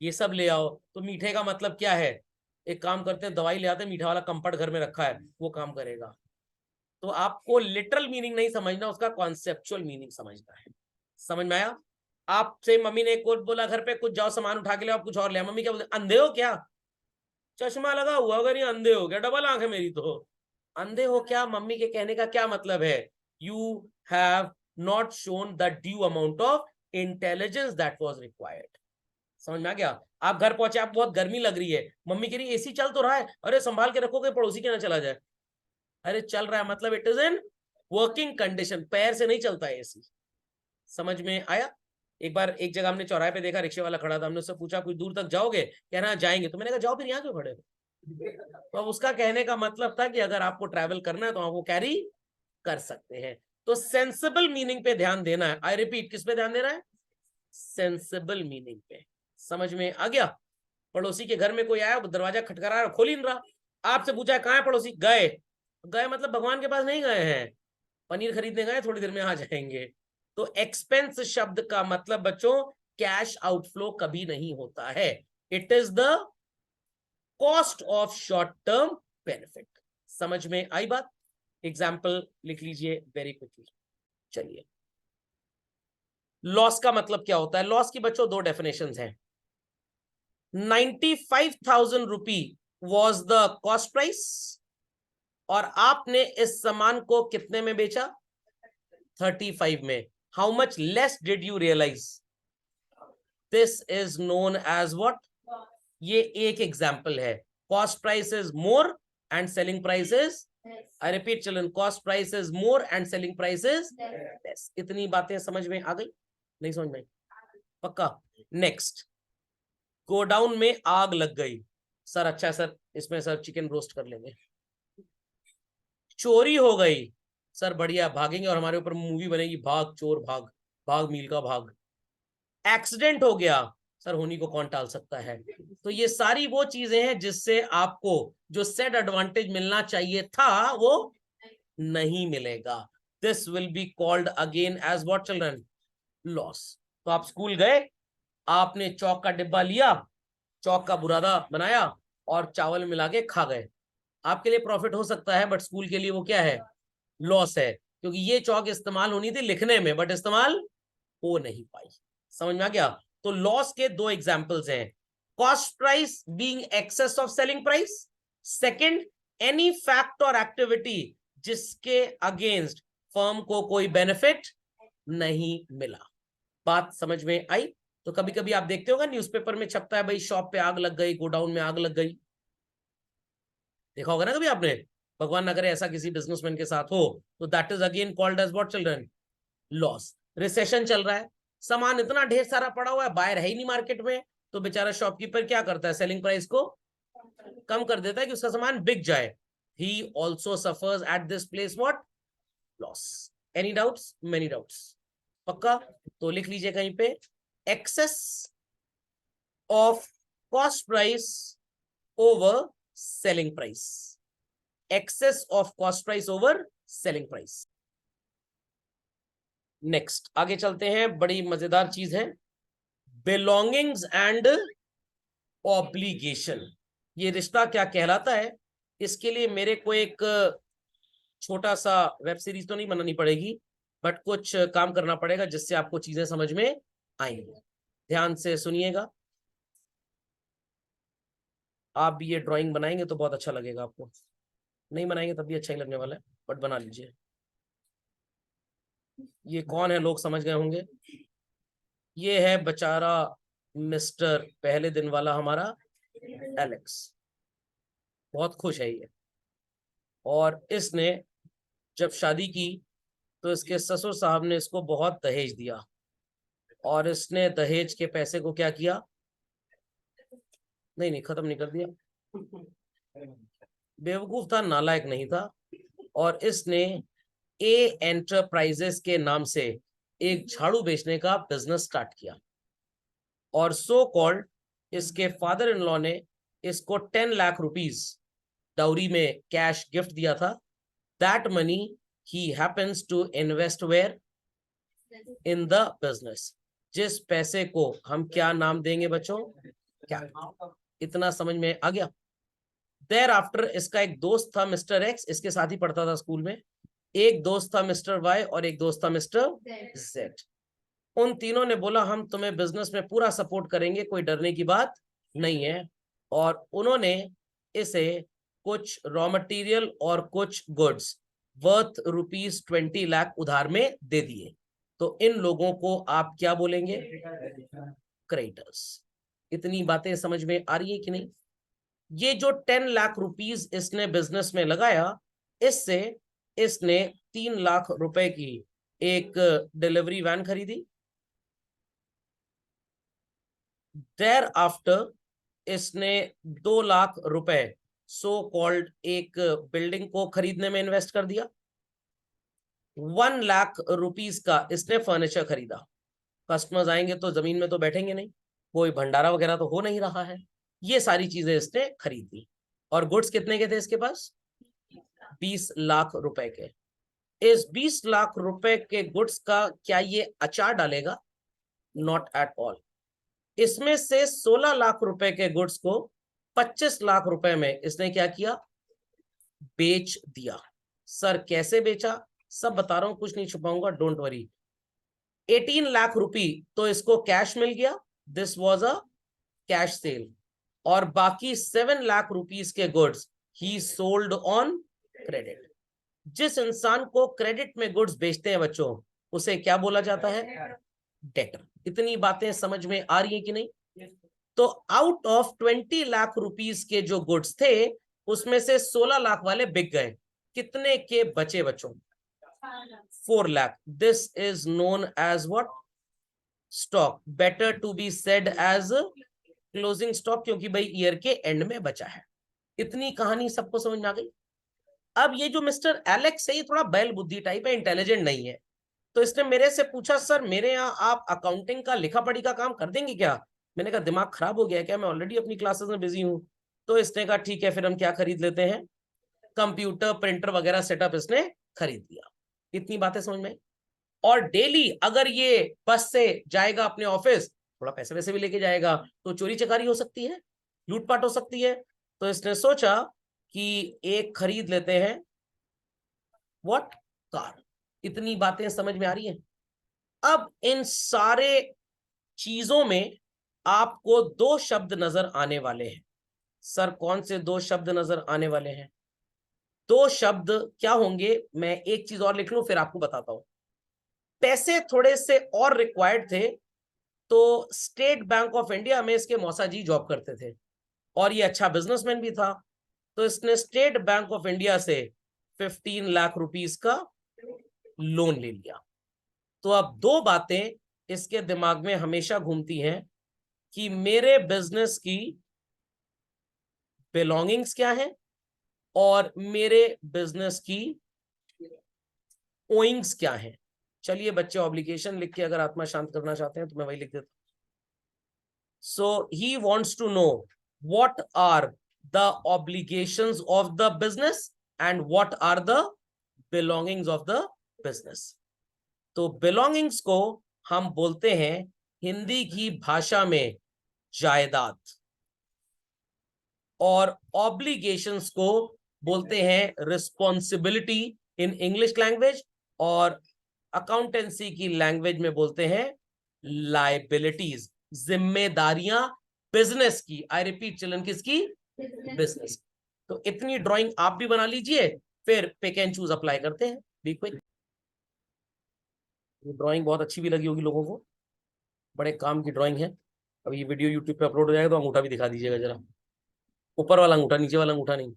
ये सब ले आओ। तो मीठे का मतलब क्या है? एक काम करते हैं, दवाई ले आते हैं, मीठा वाला कंपट घर में रखा है, वो काम करेगा। तो आपको लिटरल मीनिंग नहीं समझना, उसका कॉन्सेप्चुअल मीनिंग समझना है। समझ में आया? आपसे मम्मी ने कुछ बोला घर पे, कुछ जाओ सामान उठा के ले, आप कुछ और ले, मम्मी क्या बोलते, अंधे हो क्या? चश्मा लगा हुआ अगर ये अंधे हो क्या? डबल आंख है मेरी तो। अंधे हो क्या, मम्मी के कहने का क्या मतलब है? You have not shown the due amount of intelligence that was required. समझ में आ गया? आप घर पहुंचे, आप बहुत गर्मी लग रही है, मम्मी कह रही एसी चल तो रहा है, अरे संभाल के रखो कि पड़ोसी के ना चला जाए। अरे चल रहा है मतलब it is in working condition, पैर से नहीं चलता है एसी। समझ में आया? एक बार एक जगह हमने चौराहे पे देखा, रिक्शे वाला खड़ा था, हमने उससे पूछा कुछ दूर तक जाओगे? कह रहा जाएंगे। तो मैंने कहा जाओ फिर यहाँ क्यों खड़े हो? तो उसका कहने का मतलब था कि अगर आपको ट्रैवल करना है तो आपको कैरी कर सकते हैं। तो सेंसिबल मीनिंग पे ध्यान देना है। आई रिपीट, किस पे ध्यान देना है? सेंसिबल मीनिंग पे। समझ में आ गया? पड़ोसी के घर में कोई आया, दरवाजा खटखरा रहा, खोल ही नहीं रहा, आपसे पूछा कहाँ है पड़ोसी? गए। गए मतलब भगवान के पास नहीं गए हैं, पनीर खरीदने गए, थोड़ी देर में आ जाएंगे। तो एक्सपेंस शब्द का मतलब बच्चों कैश आउटफ्लो कभी नहीं होता है। It is the cost of short term benefit. समझ में आई बात? एग्जाम्पल लिख लीजिए वेरी क्विकली। चलिए, लॉस का मतलब क्या होता है? लॉस की बच्चों 2 डेफिनेशंस हैं। 95,000 rupee was the cost price, और आपने इस सामान को कितने में बेचा? 35 में। How much less did you realise? This is known as what? ये एक एग्जाम्पल है। Cost price is more and selling price is, I repeat children, cost price is more and selling price is less. इतनी बातें समझ में आ गई? नहीं समझ में? पक्का? नेक्स्ट, गोडाउन में आग लग गई। सर अच्छा सर, इसमें सर चिकन रोस्ट कर लेंगे। चोरी हो गई। सर बढ़िया, भागेंगे और हमारे ऊपर मूवी बनेगी, भाग चोर भाग, भाग मील का भाग। एक्सीडेंट हो गया। सर होनी को कौन टाल सकता है? तो ये सारी वो चीजें हैं जिससे आपको जो सेट एडवांटेज मिलना चाहिए था वो नहीं मिलेगा। This will be called again as what children? Loss. तो आप स्कूल गए, आपने चौक का डिब्बा लिया, चौक का बुरादा बनाया और चावल मिला के खा गए। आपके लिए प्रॉफिट हो सकता है, बट स्कूल के लिए वो क्या है? लॉस है, क्योंकि ये चौक इस्तेमाल होनी थी लिखने में, बट इस्तेमाल हो नहीं पाई। समझ में आ गया? तो लॉस के 2 एग्जांपल्स हैं। Cost price being excess of selling price, second any fact और एक्टिविटी जिसके अगेंस्ट फर्म को कोई बेनिफिट नहीं मिला। बात समझ में आई? तो कभी कभी आप देखते होगा न्यूज़पेपर में छपता है भाई शॉप पे आग लग गई, गोडाउन में आग लग गई, देखा होगा ना कभी आपने। भगवान ना करे ऐसा किसी बिजनेसमैन के साथ हो, तो that is again called as what children? Loss. Recession चल रहा है, सामान इतना ढेर सारा पड़ा हुआ है, बायर है ही नहीं मार्केट में, तो बेचारा शॉपकीपर क्या करता है? सेलिंग प्राइस को कम कर देता है कि उसका सामान बिक जाए। He also suffers at this place what? Loss. Any doubts? Many doubts? पक्का? तो लिख लीजिए कहीं पे, excess of cost price over selling price. Excess of cost price over selling price. Next आगे चलते हैं, बड़ी मजेदार चीज है, बिलोंगिंग्स एंड ऑब्लिगेशन। ये रिश्ता क्या कहलाता है? इसके लिए मेरे को एक छोटा सा वेब सीरीज तो नहीं बनानी पड़ेगी, बट कुछ काम करना पड़ेगा जिससे आपको चीजें समझ में आएंगी। ध्यान से सुनिएगा, आप भी ये ड्राइंग बनाएंगे तो बहुत अच्छा लगेगा आपको, नहीं बनाएंगे तब भी अच्छा ही लगने वाला है, बट बना लीजिए। ये कौन है, लोग समझ गए होंगे। ये है बेचारा मिस्टर पहले दिन वाला हमारा एलेक्स, बहुत खुश है ये। और इसने जब शादी की तो इसके ससुर साहब ने इसको बहुत दहेज दिया, और इसने दहेज के पैसे को क्या किया? नहीं नहीं, खत्म नहीं कर दिया, बेवकूफ था, नालायक नहीं था। और इसने ए एंटरप्राइजेस के नाम से एक झाड़ू बेचने का बिजनेस स्टार्ट किया, और सो कॉल्ड इसके फादर इन लॉ ने इसको 10 लाख रुपीस डाउरी में कैश गिफ्ट दिया था। That money he happens to invest where? In the business. जिस पैसे को हम क्या नाम देंगे बच्चों? क्या? इतना समझ में आ गया? देयर आफ्टर इसका एक दोस्त था मिस्टर एक्स, इसके साथ ही पढ़ता था स्कूल में। एक दोस्त था मिस्टर वाई और एक दोस्त था मिस्टर जेड। उन तीनों ने बोला हम तुम्हें बिजनेस में पूरा सपोर्ट करेंगे, कोई डरने की बात नहीं है। और उन्होंने इसे कुछ रॉ मटेरियल और कुछ गुड्स वर्थ ₹20 लाख उधार में दे दिए। तो इन लोगों को आप क्या बोलेंगे? क्रेडिटर्स। इतनी बातें समझ में आ रही है कि नहीं? ये जो 10 लाख रुपीस इसने बिजनेस में लगाया, इससे इसने 3 लाख रुपए की एक डिलीवरी वैन खरीदी। देयर आफ्टर इसने 2 लाख रुपए सो कॉल्ड एक बिल्डिंग को खरीदने में इन्वेस्ट कर दिया। 1 लाख रुपीस का इसने फर्नीचर खरीदा। कस्टमर्स आएंगे तो जमीन में तो बैठेंगे नहीं, कोई भंडारा वगैरह तो हो नहीं रहा है, ये सारी चीजें इसने खरीदी। और गुड्स कितने के थे इसके पास? 20 लाख रुपए के। इस 20 लाख रुपए के गुड्स का क्या ये अचार डालेगा? Not at all. इसमें से 16 लाख रुपए के गुड्स को 25 लाख रुपए में इसने क्या किया? बेच दिया। सर कैसे बेचा? सब बता रहा हूं, कुछ नहीं छुपाऊंगा, डोंट वरी। 18 लाख रुपए तो इसको कैश मिल गया, this was a cash cell. और बाकी 7 लाख रुपीस के goods he sold on credit. जिस इंसान को क्रेडिट में गुड्स बेचते हैं बच्चों, उसे क्या बोला जाता है? डेटर। इतनी बातें समझ में आ रही है कि नहीं? तो आउट ऑफ 20 लाख रुपीस के जो गुड्स थे, उसमें से 16 लाख वाले बिक गए। कितने के बचे बच्चों? 4 lakh. This is known as what? Stock. Better to be said as closing stock, क्योंकि भाई ईयर के एंड में बचा है। इतनी कहानी सबको समझ में आ गई? अब ये जो मिस्टर एलेक्स है, ये थोड़ा बैल बुद्धि टाइप है, इंटेलिजेंट नहीं है। तो इसने मेरे से पूछा सर मेरे यहाँ आप अकाउंटिंग का लिखा पढ़ी का काम कर देंगे क्या? मैंने कहा दिमाग खराब हो गया क्या, मैं ऑलरेडी अपनी क्लासेस में बिजी हूँ। तो इसने कहा ठीक है फिर हम क्या खरीद लेते हैं, कंप्यूटर प्रिंटर वगैरह सेटअप इसने खरीद लिया। इतनी बातें समझ में? और डेली अगर ये बस से जाएगा अपने ऑफिस, थोड़ा पैसे वैसे भी लेके जाएगा, तो चोरी चकारी हो सकती है, लूटपाट हो सकती है। तो इसने सोचा कि एक खरीद लेते हैं व्हाट? कार। इतनी बातें समझ में आ रही है? अब इन सारे चीजों में आपको 2 शब्द नजर आने वाले हैं। सर कौन से 2 शब्द नजर आने वाले हैं? 2 शब्द क्या होंगे? मैं एक चीज और लिख लूं फिर आपको बताता हूं। पैसे थोड़े से और रिक्वायर्ड थे, तो स्टेट बैंक ऑफ इंडिया में इसके मौसा जी जॉब करते थे और ये अच्छा बिजनेसमैन भी था, तो इसने स्टेट बैंक ऑफ इंडिया से 15 लाख रुपीस का लोन ले लिया। तो अब दो बातें इसके दिमाग में हमेशा घूमती हैं कि मेरे बिजनेस की बिलोंगिंग्स क्या है और मेरे बिजनेस की ओइंग्स क्या है। चलिए बच्चे ऑब्लिगेशन लिख के अगर आत्मा शांत करना चाहते हैं तो मैं वही लिख देता हूं। So he wants to know what are the obligations of the business and what are the belongings of the business. तो बिलोंगिंग्स को हम बोलते हैं हिंदी की भाषा में जायदाद, और ऑब्लिगेशंस को बोलते हैं रिस्पॉन्सिबिलिटी इन इंग्लिश लैंग्वेज, और अकाउंटेंसी की लैंग्वेज में बोलते हैं लायबिलिटीज, जिम्मेदारियां बिजनेस की। आई रिपीट चिल्ड्रन, किसकी? बिजनेस। तो इतनी ड्राइंग आप भी बना लीजिए, फिर पिक एंड चूज अप्लाई करते हैं। Be quick. ड्राइंग बहुत अच्छी भी लगी होगी लोगों को, बड़े काम की ड्राइंग है। अब ये वीडियो यूट्यूब पे अपलोड हो जाएगा तो अंगूठा भी दिखा दीजिएगा जरा, ऊपर वाला अंगूठा, नीचे वाला अंगूठा नहीं,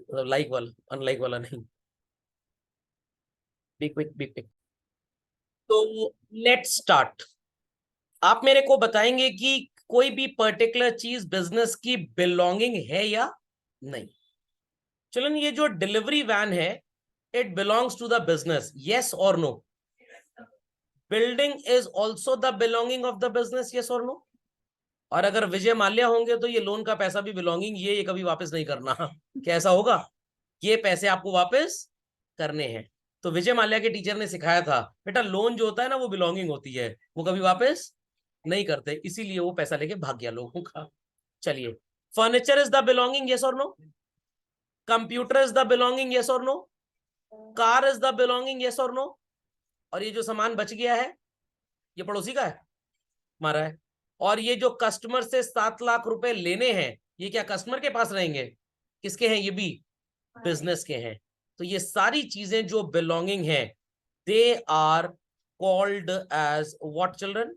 मतलब लाइक वाला, अनलाइक वाला नहीं। Big big big big. तो लेट्स स्टार्ट। आप मेरे को बताएंगे कि कोई भी पर्टिकुलर चीज बिजनेस की बिलोंगिंग है या नहीं। चलन, ये जो डिलीवरी वैन है, it belongs to the business, yes और no? Building is also the belonging of the business, yes और नो? और अगर विजय माल्या होंगे तो ये लोन का पैसा भी बिलोंगिंग, ये कभी वापस नहीं करना। कैसा होगा? ये पैसे आपको वापस करने हैं। तो विजय माल्या के टीचर ने सिखाया था, बेटा लोन जो होता है ना वो बिलोंगिंग होती है, वो कभी वापस नहीं करते, इसीलिए वो पैसा लेके भाग गया लोगों का। चलिए, furniture is the belonging, yes और no? Computer is the belonging, yes और no? Car is the belonging, yes और नो? और ये जो सामान बच गया है, ये पड़ोसी का है, हमारा है। और ये जो कस्टमर से 7 लाख रुपए लेने हैं, ये क्या कस्टमर के पास रहेंगे? किसके हैं? ये भी बिजनेस के हैं। तो ये सारी चीजें जो बिलोंगिंग है, they are called as what children?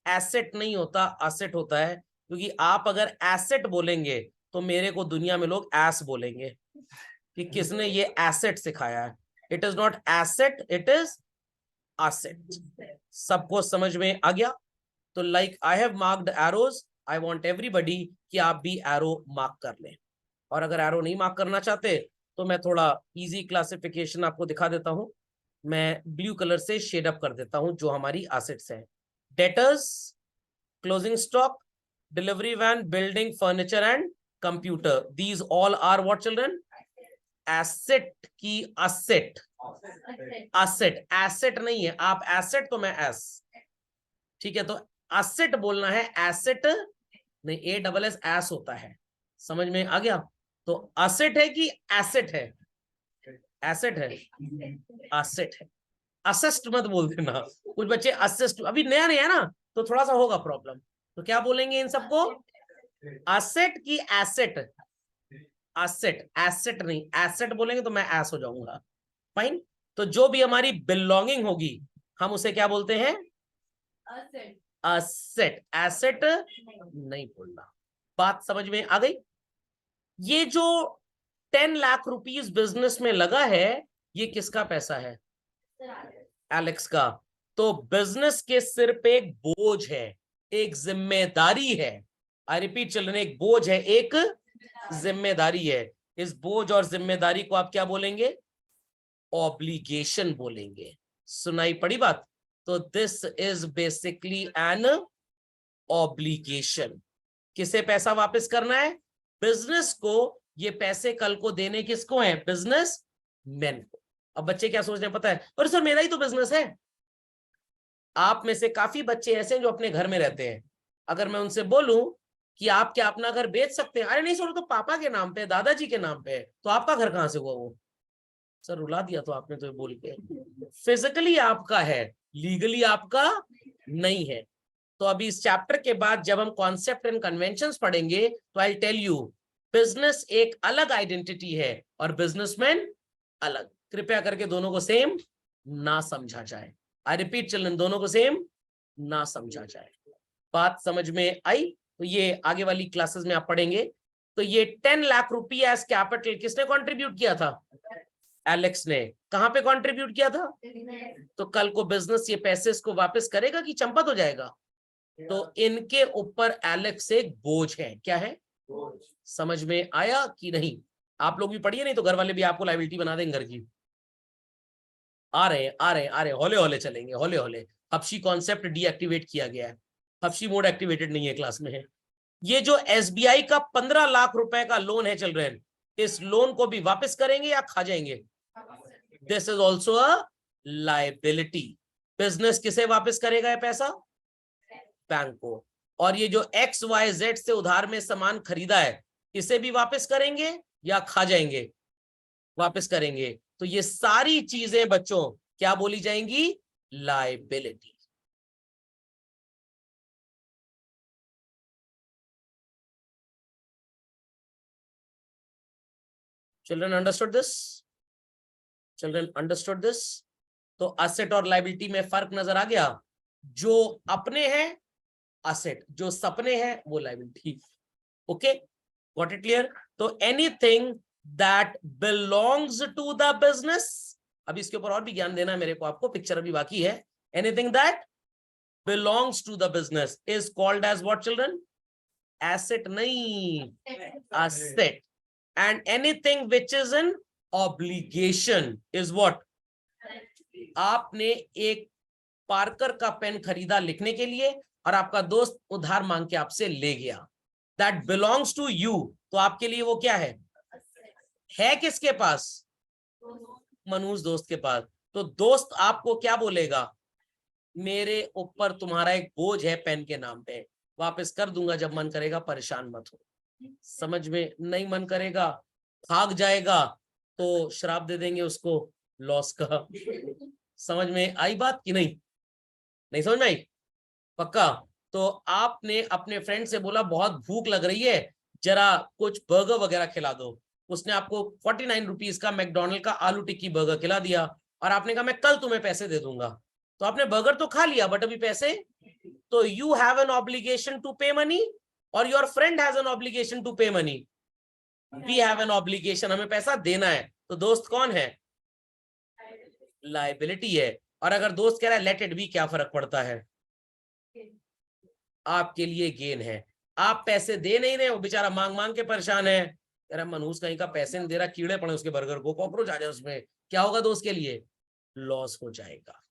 Asset नहीं होता, असेट होता है। क्योंकि आप अगर एसेट बोलेंगे तो मेरे को दुनिया में लोग एस बोलेंगे कि किसने ये एसेट सिखाया है। It is not asset, it is asset. सबको समझ में आ गया? तो like I have marked arrows, I want everybody कि आप भी एरो मार्क कर लें। और अगर एरो नहीं मार्क करना चाहते तो मैं थोड़ा इजी क्लासिफिकेशन आपको दिखा देता हूं। मैं ब्लू कलर से शेड अप कर देता हूं जो हमारी एसेट्स हैं। Debtors, closing stock, delivery van, building, furniture and computer, these all are what children? Asset की असेट। असेट, एसेट नहीं है, आप एसेट तो मैं एस, ठीक है? तो असेट बोलना है, एसेट नहीं, ए डबल एस एस होता है। समझ में आ गया? तो असेट है कि एसेट है? एसेट है, असेट है। असिस्ट मत बोल देना, कुछ बच्चे असिस्ट, अभी नया नया है ना तो थोड़ा सा होगा प्रॉब्लम। तो क्या बोलेंगे इन सबको? असेट की एसेट? असेट, एसेट नहीं, एसेट बोलेंगे तो मैं एस हो जाऊंगा। फाइन। तो जो भी हमारी बिलोंगिंग होगी हम उसे क्या बोलते हैं? असेट। एसेट नहीं बोलना। बात समझ में आ गई? ये जो 10 लाख रुपीस बिजनेस में लगा है, ये किसका पैसा है? एलेक्स का। तो बिजनेस के सिर पे एक बोझ है, एक जिम्मेदारी है। आई रिपीट चिल्ड्रन, एक बोझ है, एक जिम्मेदारी है। इस बोझ और जिम्मेदारी को आप क्या बोलेंगे? ऑब्लिगेशन बोलेंगे। सुनाई पड़ी बात? तो this is basically an obligation. किसे पैसा वापस करना है? बिजनेस को। ये पैसे कल को देने किसको है? बिजनेस मैन को। अब बच्चे क्या सोच रहे हैं पता है? पर सर मेरा ही तो बिजनेस है। आप में से काफी बच्चे ऐसे हैं जो अपने घर में रहते हैं, अगर मैं उनसे बोलूं कि आप क्या अपना घर बेच सकते हैं? अरे नहीं सर, तो पापा के नाम पे, दादाजी के नाम पे है। तो आपका घर कहां से हुआ वो? सर रुला दिया तो आपने तो बोल के। फिजिकली आपका है, लीगली आपका नहीं है। तो अभी इस चैप्टर के बाद जब हम कॉन्सेप्ट एंड कन्वेंशंस पढ़ेंगे तो आई टेल यू, बिजनेस एक अलग आइडेंटिटी है और बिजनेसमैन अलग। कृपया करके दोनों को सेम ना समझा जाए। आई रिपीट चिल्ड्रन, दोनों को सेम, ना समझा जाए। बात समझ में आई? तो ये आगे वाली क्लासेस में आप पढ़ेंगे। तो ये 10 लाख रुपया एज कैपिटल किसने कंट्रीब्यूट किया था? एलेक्स ने। कहां पे कंट्रीब्यूट किया था? तो कल को बिजनेस ये पैसे इसको वापस करेगा कि चंपत हो जाएगा? तो इनके ऊपर एलेक्स एक बोझ है। क्या है? समझ में आया कि नहीं? आप लोग भी पढ़िए, नहीं तो घर वाले भी आपको लायबिलिटी बना देंगे घर की। आ रहे हैं, आ रहे हैं, आ रहे हैं, हौले हौले चलेंगे, हौले हौले। हफ्शी कॉन्सेप्ट डीएक्टिवेट किया गया है, हफ्शी मोड एक्टिवेटेड नहीं है क्लास में है। ये जो एसबीआई का 15 लाख रुपए का लोन है चिल्ड्रन, इस लोन को भी वापस करेंगे या खा जाएंगे? This is also a liability. Business किसे वापस करेगा ये पैसा? बैंक को। और ये जो XYZ से उधार में सामान खरीदा है, इसे भी वापस करेंगे या खा जाएंगे? वापस करेंगे। तो ये सारी चीजें बच्चों क्या बोली जाएंगी? Liability. Children understood this? Children understood this? तो असेट और लायबिलिटी में फर्क नजर आ गया? जो अपने हैं असेट, जो सपने हैं वो liability. Okay, got it clear? तो anything that belongs to the business, अभी इसके ऊपर और भी ज्ञान देना है मेरे को आपको, पिक्चर अभी बाकी है। Anything that belongs to the business is called as what children? Asset नहीं, asset. And anything which is in obligation is what? आपने एक पार्कर का पेन खरीदा लिखने के लिए और आपका दोस्त उधार मांग के आपसे ले गया, दैट बिलोंग्स टू यू। तो आपके लिए वो क्या है किसके पास? मनूज दोस्त के पास। तो दोस्त आपको क्या बोलेगा? मेरे ऊपर तुम्हारा एक बोझ है पेन के नाम पे, वापस कर दूंगा जब मन करेगा, परेशान मत हो। समझ में? नहीं मन करेगा, भाग जाएगा, तो श्राप दे देंगे उसको लॉस का। समझ में आई बात कि नहीं? नहीं समझ में आई? पक्का? तो आपने अपने फ्रेंड से बोला बहुत भूख लग रही है, जरा कुछ बर्गर वगैरह खिला दो। उसने आपको 49 रुपीज का मैकडोनल्ड का आलू टिक्की बर्गर खिला दिया और आपने कहा मैं कल तुम्हें पैसे दे दूंगा। तो आपने बर्गर तो खा लिया बट अभी पैसे। तो you have an obligation to pay money और your friend has an obligation to pay money. We have an obligation, हमें पैसा देना है। तो दोस्त कौन है? लायबिलिटी है। और अगर दोस्त कह रहा है लेट इट बी, क्या फर्क पड़ता है? आपके लिए गेन है। आप पैसे दे नहीं रहे, वो बेचारा मांग मांग के परेशान है, तेरा मनहूस कहीं का पैसे नहीं दे रहा, कीड़े पड़े उसके बर्गर को, कॉकरोच आ जाए उसमें, क्या होगा दोस्त के लिए? लॉस हो जाएगा।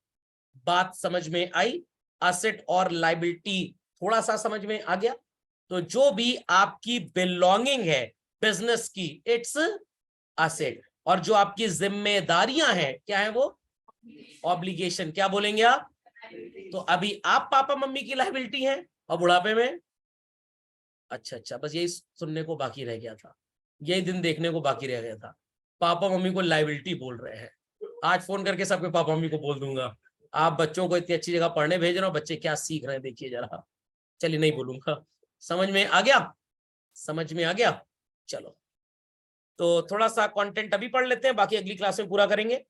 बात समझ में आई? असेट और लायबिलिटी थोड़ा सा समझ में आ गया? तो जो भी आपकी बिलोंगिंग है बिजनेस की, इट्स असेट। और जो आपकी जिम्मेदारियां हैं क्या है वो? ऑब्लिगेशन। क्या बोलेंगे आप? तो अभी आप पापा मम्मी की लायबिलिटी है और बुढ़ापे में? अच्छा अच्छा, बस यही सुनने को बाकी रह गया था, यही दिन देखने को बाकी रह गया था। पापा मम्मी को लायबिलिटी बोल रहे हैं। आज फोन करके सबके पापा मम्मी को बोल दूंगा, आप बच्चों को इतनी अच्छी जगह पढ़ने भेज रहे हो, बच्चे क्या सीख रहे हैं देखिए जरा। चलिए नहीं बोलूंगा। समझ में आ गया? समझ में आ गया? चलो, तो थोड़ा सा कंटेंट अभी पढ़ लेते हैं, बाकी अगली क्लास में पूरा करेंगे।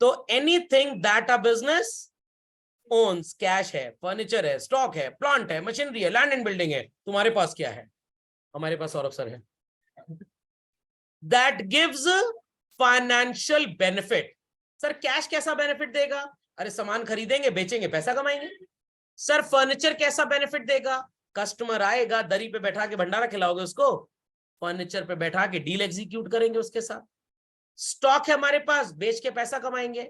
तो anything that a business owns, cash है, फर्नीचर है, स्टॉक है, प्लांट है, मशीनरी है, लैंड एंड बिल्डिंग है। तुम्हारे पास क्या है? हमारे पास सौरभ सर है। That gives financial benefit. Sir cash कैसा बेनिफिट देगा? अरे सामान खरीदेंगे, बेचेंगे, पैसा कमाएंगे। सर फर्नीचर कैसा बेनिफिट देगा? कस्टमर आएगा, दरी पे बैठा के भंडारा खिलाओगे उसको, फर्नीचर पे बैठा के डील एग्जीक्यूट करेंगे उसके साथ। स्टॉक है हमारे पास, बेच के पैसा कमाएंगे।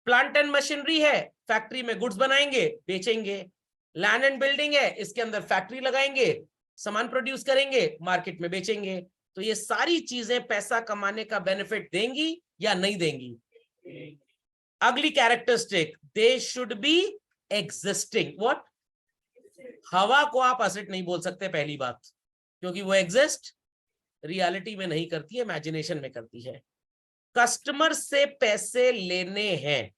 प्लांट एंड मशीनरी है, फैक्ट्री में गुड्स बनाएंगे, बेचेंगे। लैंड एंड बिल्डिंग है, इसके अंदर फैक्ट्री लगाएंगे, सामान प्रोड्यूस करेंगे, मार्केट में बेचेंगे। तो ये सारी चीजें पैसा कमाने का बेनिफिट देंगी या नहीं देंगी? अगली characteristic, they should be existing. What? हवा को आप असेट नहीं बोल सकते पहली बात, क्योंकि वो एग्जिस्ट रियलिटी में नहीं करती है, इमेजिनेशन में करती है। कस्टमर से पैसे लेने हैं,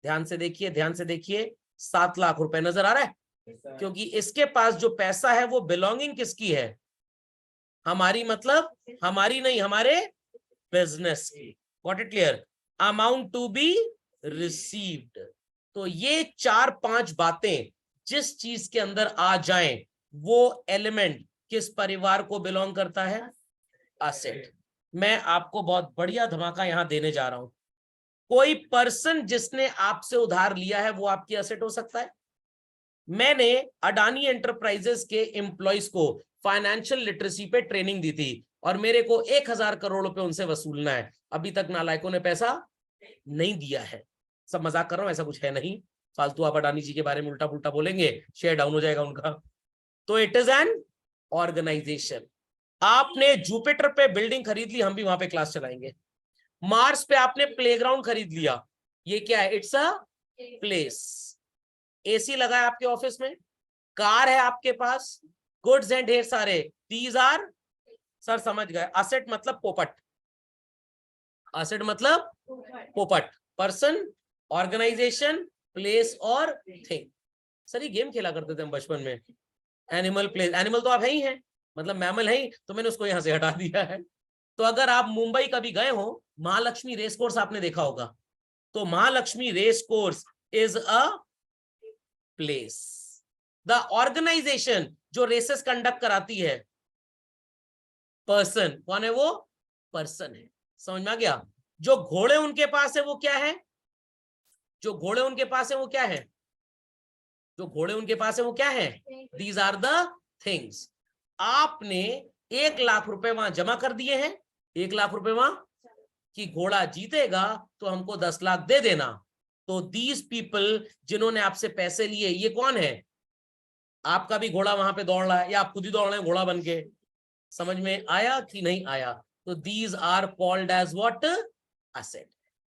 ध्यान से देखिए, ध्यान से देखिए, 7 लाख रुपए नजर आ रहा है? क्योंकि इसके पास जो पैसा है वो बिलोंगिंग किसकी है? हमारी, मतलब हमारी नहीं, हमारे बिजनेस की। Got it clear? Amount to be received. तो ये 4-5 बातें जिस चीज के अंदर आ जाएं, वो एलिमेंट किस परिवार को बिलोंग करता है? एसेट। मैं आपको बहुत बढ़िया धमाका यहां देने जा रहा हूं। कोई पर्सन जिसने आपसे उधार लिया है वो आपकी एसेट हो सकता है। मैंने अडानी एंटरप्राइजेस के एम्प्लॉइज को फाइनेंशियल लिटरेसी पे ट्रेनिंग दी थी और मेरे को 1000 करोड़ रुपए उनसे वसूलना है। अभी तक नालायकों ने पैसा नहीं दिया है। सब मजाक कर रहा हूं, ऐसा कुछ है नहीं। फालतू आप अडानी जी के बारे में उल्टा पुल्टा बोलेंगे, शेयर डाउन हो जाएगा उनका। तो इट इज एन ऑर्गेनाइजेशन। आपने जुपिटर पे बिल्डिंग खरीद ली, हम भी वहां पे क्लास चलाएंगे। मार्स पे आपने प्लेग्राउंड खरीद लिया, ये क्या है? It's a place. एसी लगा है आपके ऑफिस में, कार है आपके पास, गुड्स हैं ढेर सारे, दीज आर, सर समझ गए, असेट मतलब पोपट। असेट मतलब पोपट, पर्सन, ऑर्गेनाइजेशन, प्लेस और थिंग। सर ये गेम खेला करते थे हम बचपन में, एनिमल प्लेस। एनिमल तो आप है ही हैं, मतलब मैमल है ही, तो मैंने उसको यहां से हटा दिया है। तो अगर आप मुंबई कभी गए हो, महालक्ष्मी रेस कोर्स आपने देखा होगा, तो Mahalaxmi race course is a place. The organisation जो रेसेस कंडक्ट कराती है, पर्सन, कौन है वो? पर्सन है। समझ में आ गया? जो घोड़े उनके पास है वो क्या है? जो घोड़े उनके पास है वो क्या है? जो घोड़े उनके पास है वो क्या है? These are the things. आपने 1,00,000 रुपए वहां जमा कर दिए हैं, 1,00,000 रुपए वहां, कि घोड़ा जीतेगा तो हमको 10 लाख दे देना। तो दीज पीपल जिन्होंने आपसे पैसे लिए, ये कौन है? आपका भी घोड़ा वहां पे दौड़ रहा है या आप खुद ही दौड़ रहे हैं घोड़ा बन के? समझ में आया कि नहीं आया? तो these are called as what? Asset.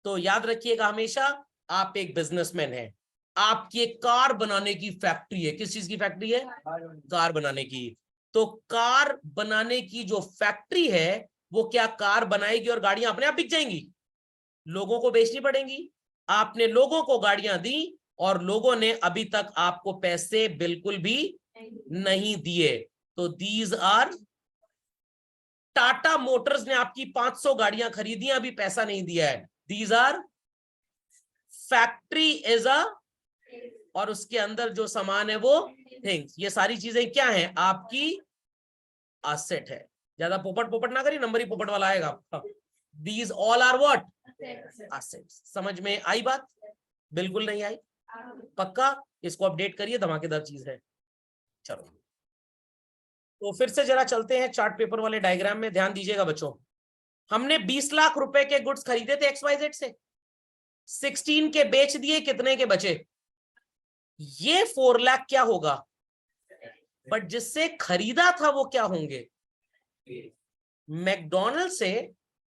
तो याद रखिएगा हमेशा, आप एक बिजनेसमैन हैं, आपकी एक कार बनाने की फैक्ट्री है। किस चीज की फैक्ट्री है? कार बनाने की। तो कार बनाने की जो फैक्ट्री है वो क्या कार बनाएगी और गाड़ियां अपने आप बिक जाएंगी? लोगों को बेचनी पड़ेंगी। आपने लोगों को गाड़ियां दी और लोगों ने अभी तक आपको पैसे बिल्कुल भी नहीं दिए। तो दीज आर, टाटा मोटर्स ने आपकी 500 गाड़ियां खरीदी, अभी पैसा नहीं दिया है। These are, factory is a, और उसके अंदर जो सामान है वो थिंग्स। ये सारी चीजें क्या हैं? आपकी एसेट है। ज्यादा पोपट पोपट ना करिए, नंबर ही पोपट वाला आएगा। These all are what? Assets. समझ में आई बात? बिल्कुल नहीं आई? पक्का? इसको अपडेट करिए, धमाकेदार चीज है। चलो तो फिर से जरा चलते हैं चार्ट पेपर वाले डायग्राम में, ध्यान दीजिएगा बच्चों। हमने 20 लाख रुपए के गुड्स खरीदे थे XYZ से, 16 के बेच दिए, कितने के बचे? ये 4 लाख क्या होगा? बट जिससे खरीदा था वो क्या होंगे? मैकडॉनल्ड से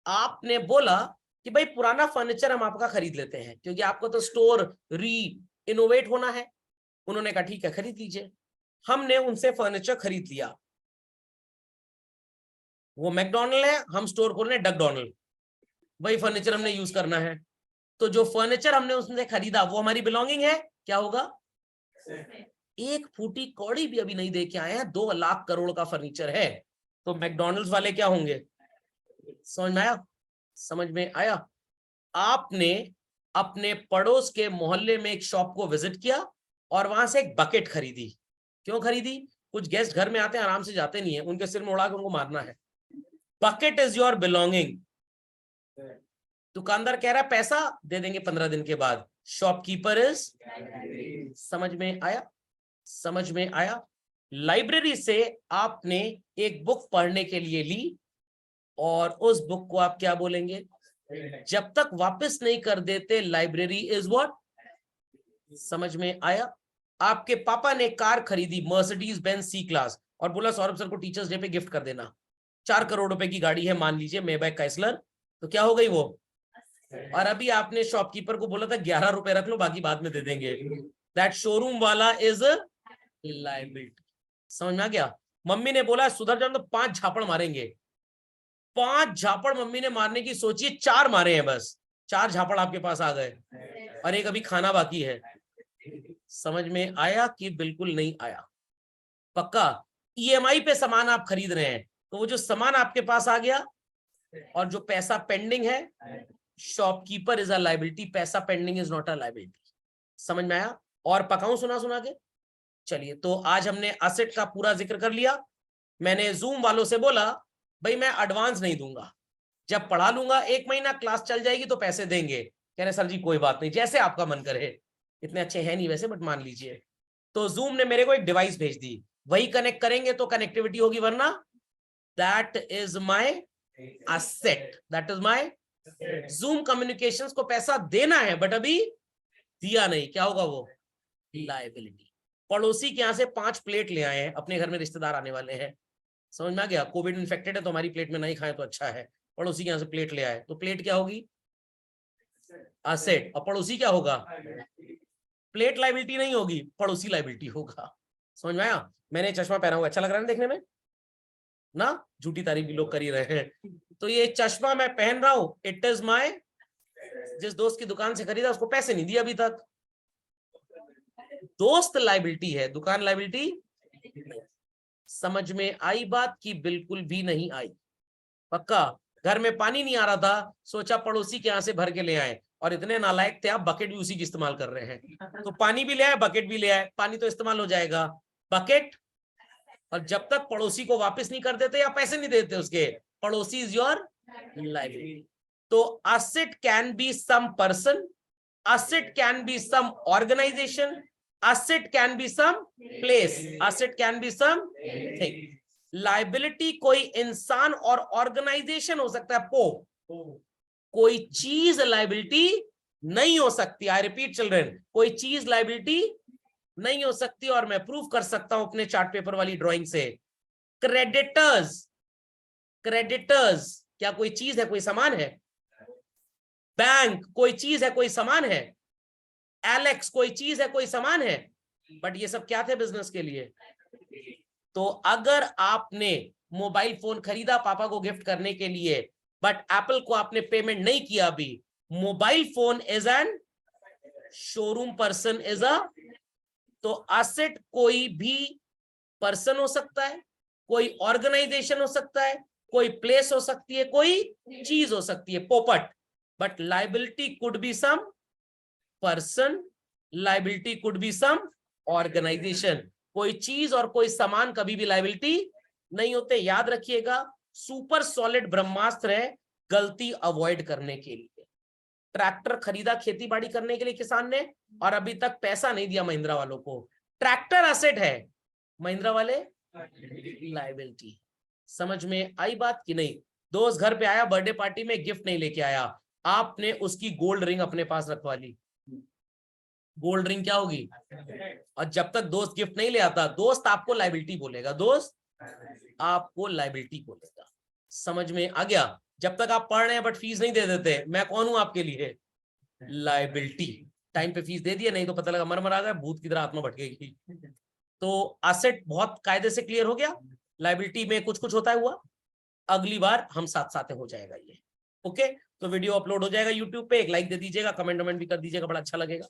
आपने बोला कि भाई पुराना फर्नीचर हम आपका खरीद लेते हैं, क्योंकि आपको तो स्टोर री इनोवेट होना है। उन्होंने कहा ठीक है खरीद लीजिए। हमने उनसे फर्नीचर खरीद लिया। वो मैकडॉनल्ड है, हम स्टोर खोल रहे हैं डकडॉनल्ड, वही फर्नीचर हमने यूज करना है। तो जो फर्नीचर हमने उससे खरीदा वो हमारी बिलोंगिंग है, क्या होगा? एक फूटी कौड़ी भी अभी नहीं दे के आए हैं, 2 लाख करोड़ का फर्नीचर है, तो मैकडॉनल्ड्स वाले क्या होंगे? समझ में आया? समझ में आया? आपने अपने पड़ोस के मोहल्ले में एक शॉप को विजिट किया और वहां से एक बकेट खरीदी। क्यों खरीदी? कुछ गेस्ट घर में आते हैं, आराम से जाते नहीं है, उनके सिर में उड़ा के उनको मारना है। Bucket is your belonging. दुकानदार कह रहा है पैसा दे देंगे 15 दिन के बाद। शॉपकीपर इज, समझ में आया? समझ में आया? लाइब्रेरी से आपने एक बुक पढ़ने के लिए ली और उस बुक को आप क्या बोलेंगे? जब तक वापस नहीं कर देते, लाइब्रेरी इज व्हाट? समझ में आया? आपके पापा ने कार खरीदी, मर्सिडीज बेंज C क्लास, और बोला सौरभ सर को टीचर्स डे पे गिफ्ट कर देना। 4 करोड़ रुपए की गाड़ी है मान लीजिए, मेबैक काइसलर, तो क्या हो गई वो? और अभी आपने शॉपकीपर को बोला था 11 रुपए रख लो, बाकी बाद में दे देंगे। दैट शोरूम वाला इज लायबिलिटी। समझ में आ गया? मम्मी ने बोला सुधर जाओ तो 5 झापड़ मारेंगे। 5 झापड़ मम्मी ने मारने की सोची, 4 मारे हैं बस। 4 झापड़ आपके पास आ गए और एक अभी खाना बाकी है। समझ में आया कि बिल्कुल नहीं आया? पक्का? EMI पे सामान आप खरीद रहे हैं, तो वो जो सामान आपके पास आ गया और जो पैसा पेंडिंग है शॉपकीपर इज अ लाइबिलिटी, पैसा pending is not a liability. समझ में आया? और पकाऊं सुना के? चलिए, तो आज हमने असेट का पूरा जिक्र कर लिया। मैंने जूम वालों से बोला भाई मैं एडवांस नहीं दूंगा, जब पढ़ा लूंगा 1 महीना क्लास चल जाएगी तो पैसे देंगे। कह रहे सर जी कोई बात नहीं, जैसे आपका मन करे। इतने अच्छे हैं नहीं वैसे, बट मान लीजिए। तो जूम ने मेरे को एक डिवाइस भेज दी, वही कनेक्ट करेंगे तो कनेक्टिविटी होगी, वरना that is my asset, that is my zoom communications को पैसा देना है बट अभी दिया नहीं, क्या होगा वो? लायबिलिटी। पड़ोसी के यहां से 5 प्लेट ले आए हैं, अपने घर में रिश्तेदार आने वाले हैं, समझ में आ गया? कोविड इन्फेक्टेड है तो हमारी प्लेट में नहीं खाए तो अच्छा है, पड़ोसी के यहां से प्लेट ले आए, तो प्लेट क्या होगी? असेट। और पड़ोसी क्या होगा? प्लेट लायबिलिटी नहीं होगी, पड़ोसी लायबिलिटी होगा। समझ में आया? मैंने चश्मा पहना हुआ, अच्छा लग रहा है देखने में ना? झूठी तारीफ भी लोग कर ही रहे हैं। तो ये चश्मा मैं पहन रहा हूं, इट इज माय, जिस दोस्त की दुकान से खरीदा उसको पैसे नहीं दिए अभी तक, दोस्त लायबिलिटी है, दुकान लायबिलिटी। समझ में आई बात की बिल्कुल भी नहीं आई? पक्का? घर में पानी नहीं आ रहा था, सोचा पड़ोसी के यहां से भर के ले आए, और इतने नालायक थे आप, बकेट भी उसी की इस्तेमाल कर रहे हैं। तो पानी भी ले आए, बकेट भी ले आए, पानी तो इस्तेमाल हो जाएगा, बकेट। और जब तक पड़ोसी को वापस नहीं कर देते या पैसे नहीं देते उसके, पड़ोसी इज योर लायबिलिटी। तो asset can be some person, asset can be some organization, asset can be some place, asset can be some thing. liability कोई इंसान और ऑर्गेनाइजेशन हो सकता है, कोई चीज लाइबिलिटी नहीं हो सकती। आई रिपीट चिल्ड्रन, कोई चीज लाइबिलिटी नहीं हो सकती, और मैं प्रूव कर सकता हूं अपने चार्ट पेपर वाली ड्राइंग से। क्रेडिटर्स, क्रेडिटर्स क्या कोई चीज है, कोई सामान है? बैंक कोई चीज है, कोई सामान है? एलेक्स कोई चीज है, कोई सामान है? बट ये सब क्या थे? बिजनेस के लिए। तो अगर आपने मोबाइल फोन खरीदा पापा को गिफ्ट करने के लिए, बट एप्पल को आपने पेमेंट नहीं किया अभी, mobile phone is an showroom, person is a, तो असेट कोई भी पर्सन हो सकता है, कोई ऑर्गेनाइजेशन हो सकता है, कोई प्लेस हो सकती है, कोई चीज हो सकती है, पोपट। But liability could be some person, liability could be some organisation. कोई चीज और कोई सामान कभी भी लाइबिलिटी नहीं होते, याद रखिएगा। सुपर सॉलिड ब्रह्मास्त्र है गलती अवॉइड करने के लिए। ट्रैक्टर खरीदा खेती बाड़ी करने के लिए किसान ने, और अभी तक पैसा नहीं दिया महिंद्रा वालों को। ट्रैक्टर असेट है, महिंद्रा वाले लाइबिलिटी। समझ में आई बात कि नहीं? दोस्त घर पे आया बर्थडे पार्टी में, गिफ्ट नहीं लेके आया, आपने उसकी गोल्ड रिंग अपने पास रखवा ली, गोल्ड रिंग क्या होगी? और जब तक दोस्त गिफ्ट नहीं ले आता, दोस्त आपको लाइबिलिटी बोलेगा, दोस्त आपको लाइबिलिटी बोलेगा। समझ में आ गया? जब तक आप पढ़ रहे हैं बट फीस नहीं दे देते, मैं कौन हूं आपके लिए? लाइबिलिटी। टाइम पे फीस दे दिया, नहीं तो पता लगा मर आ गया, भूत की तरह आत्मा भटकेगी। तो असेट बहुत कायदे से क्लियर हो गया, लाइबिलिटी में कुछ कुछ होता है हुआ, अगली बार हम साथ साथ हो जाएगा ये। ओके, तो वीडियो अपलोड हो जाएगा यूट्यूब पे, एक लाइक दे दीजिएगा, कमेंट भी कर दीजिएगा, बड़ा अच्छा लगेगा।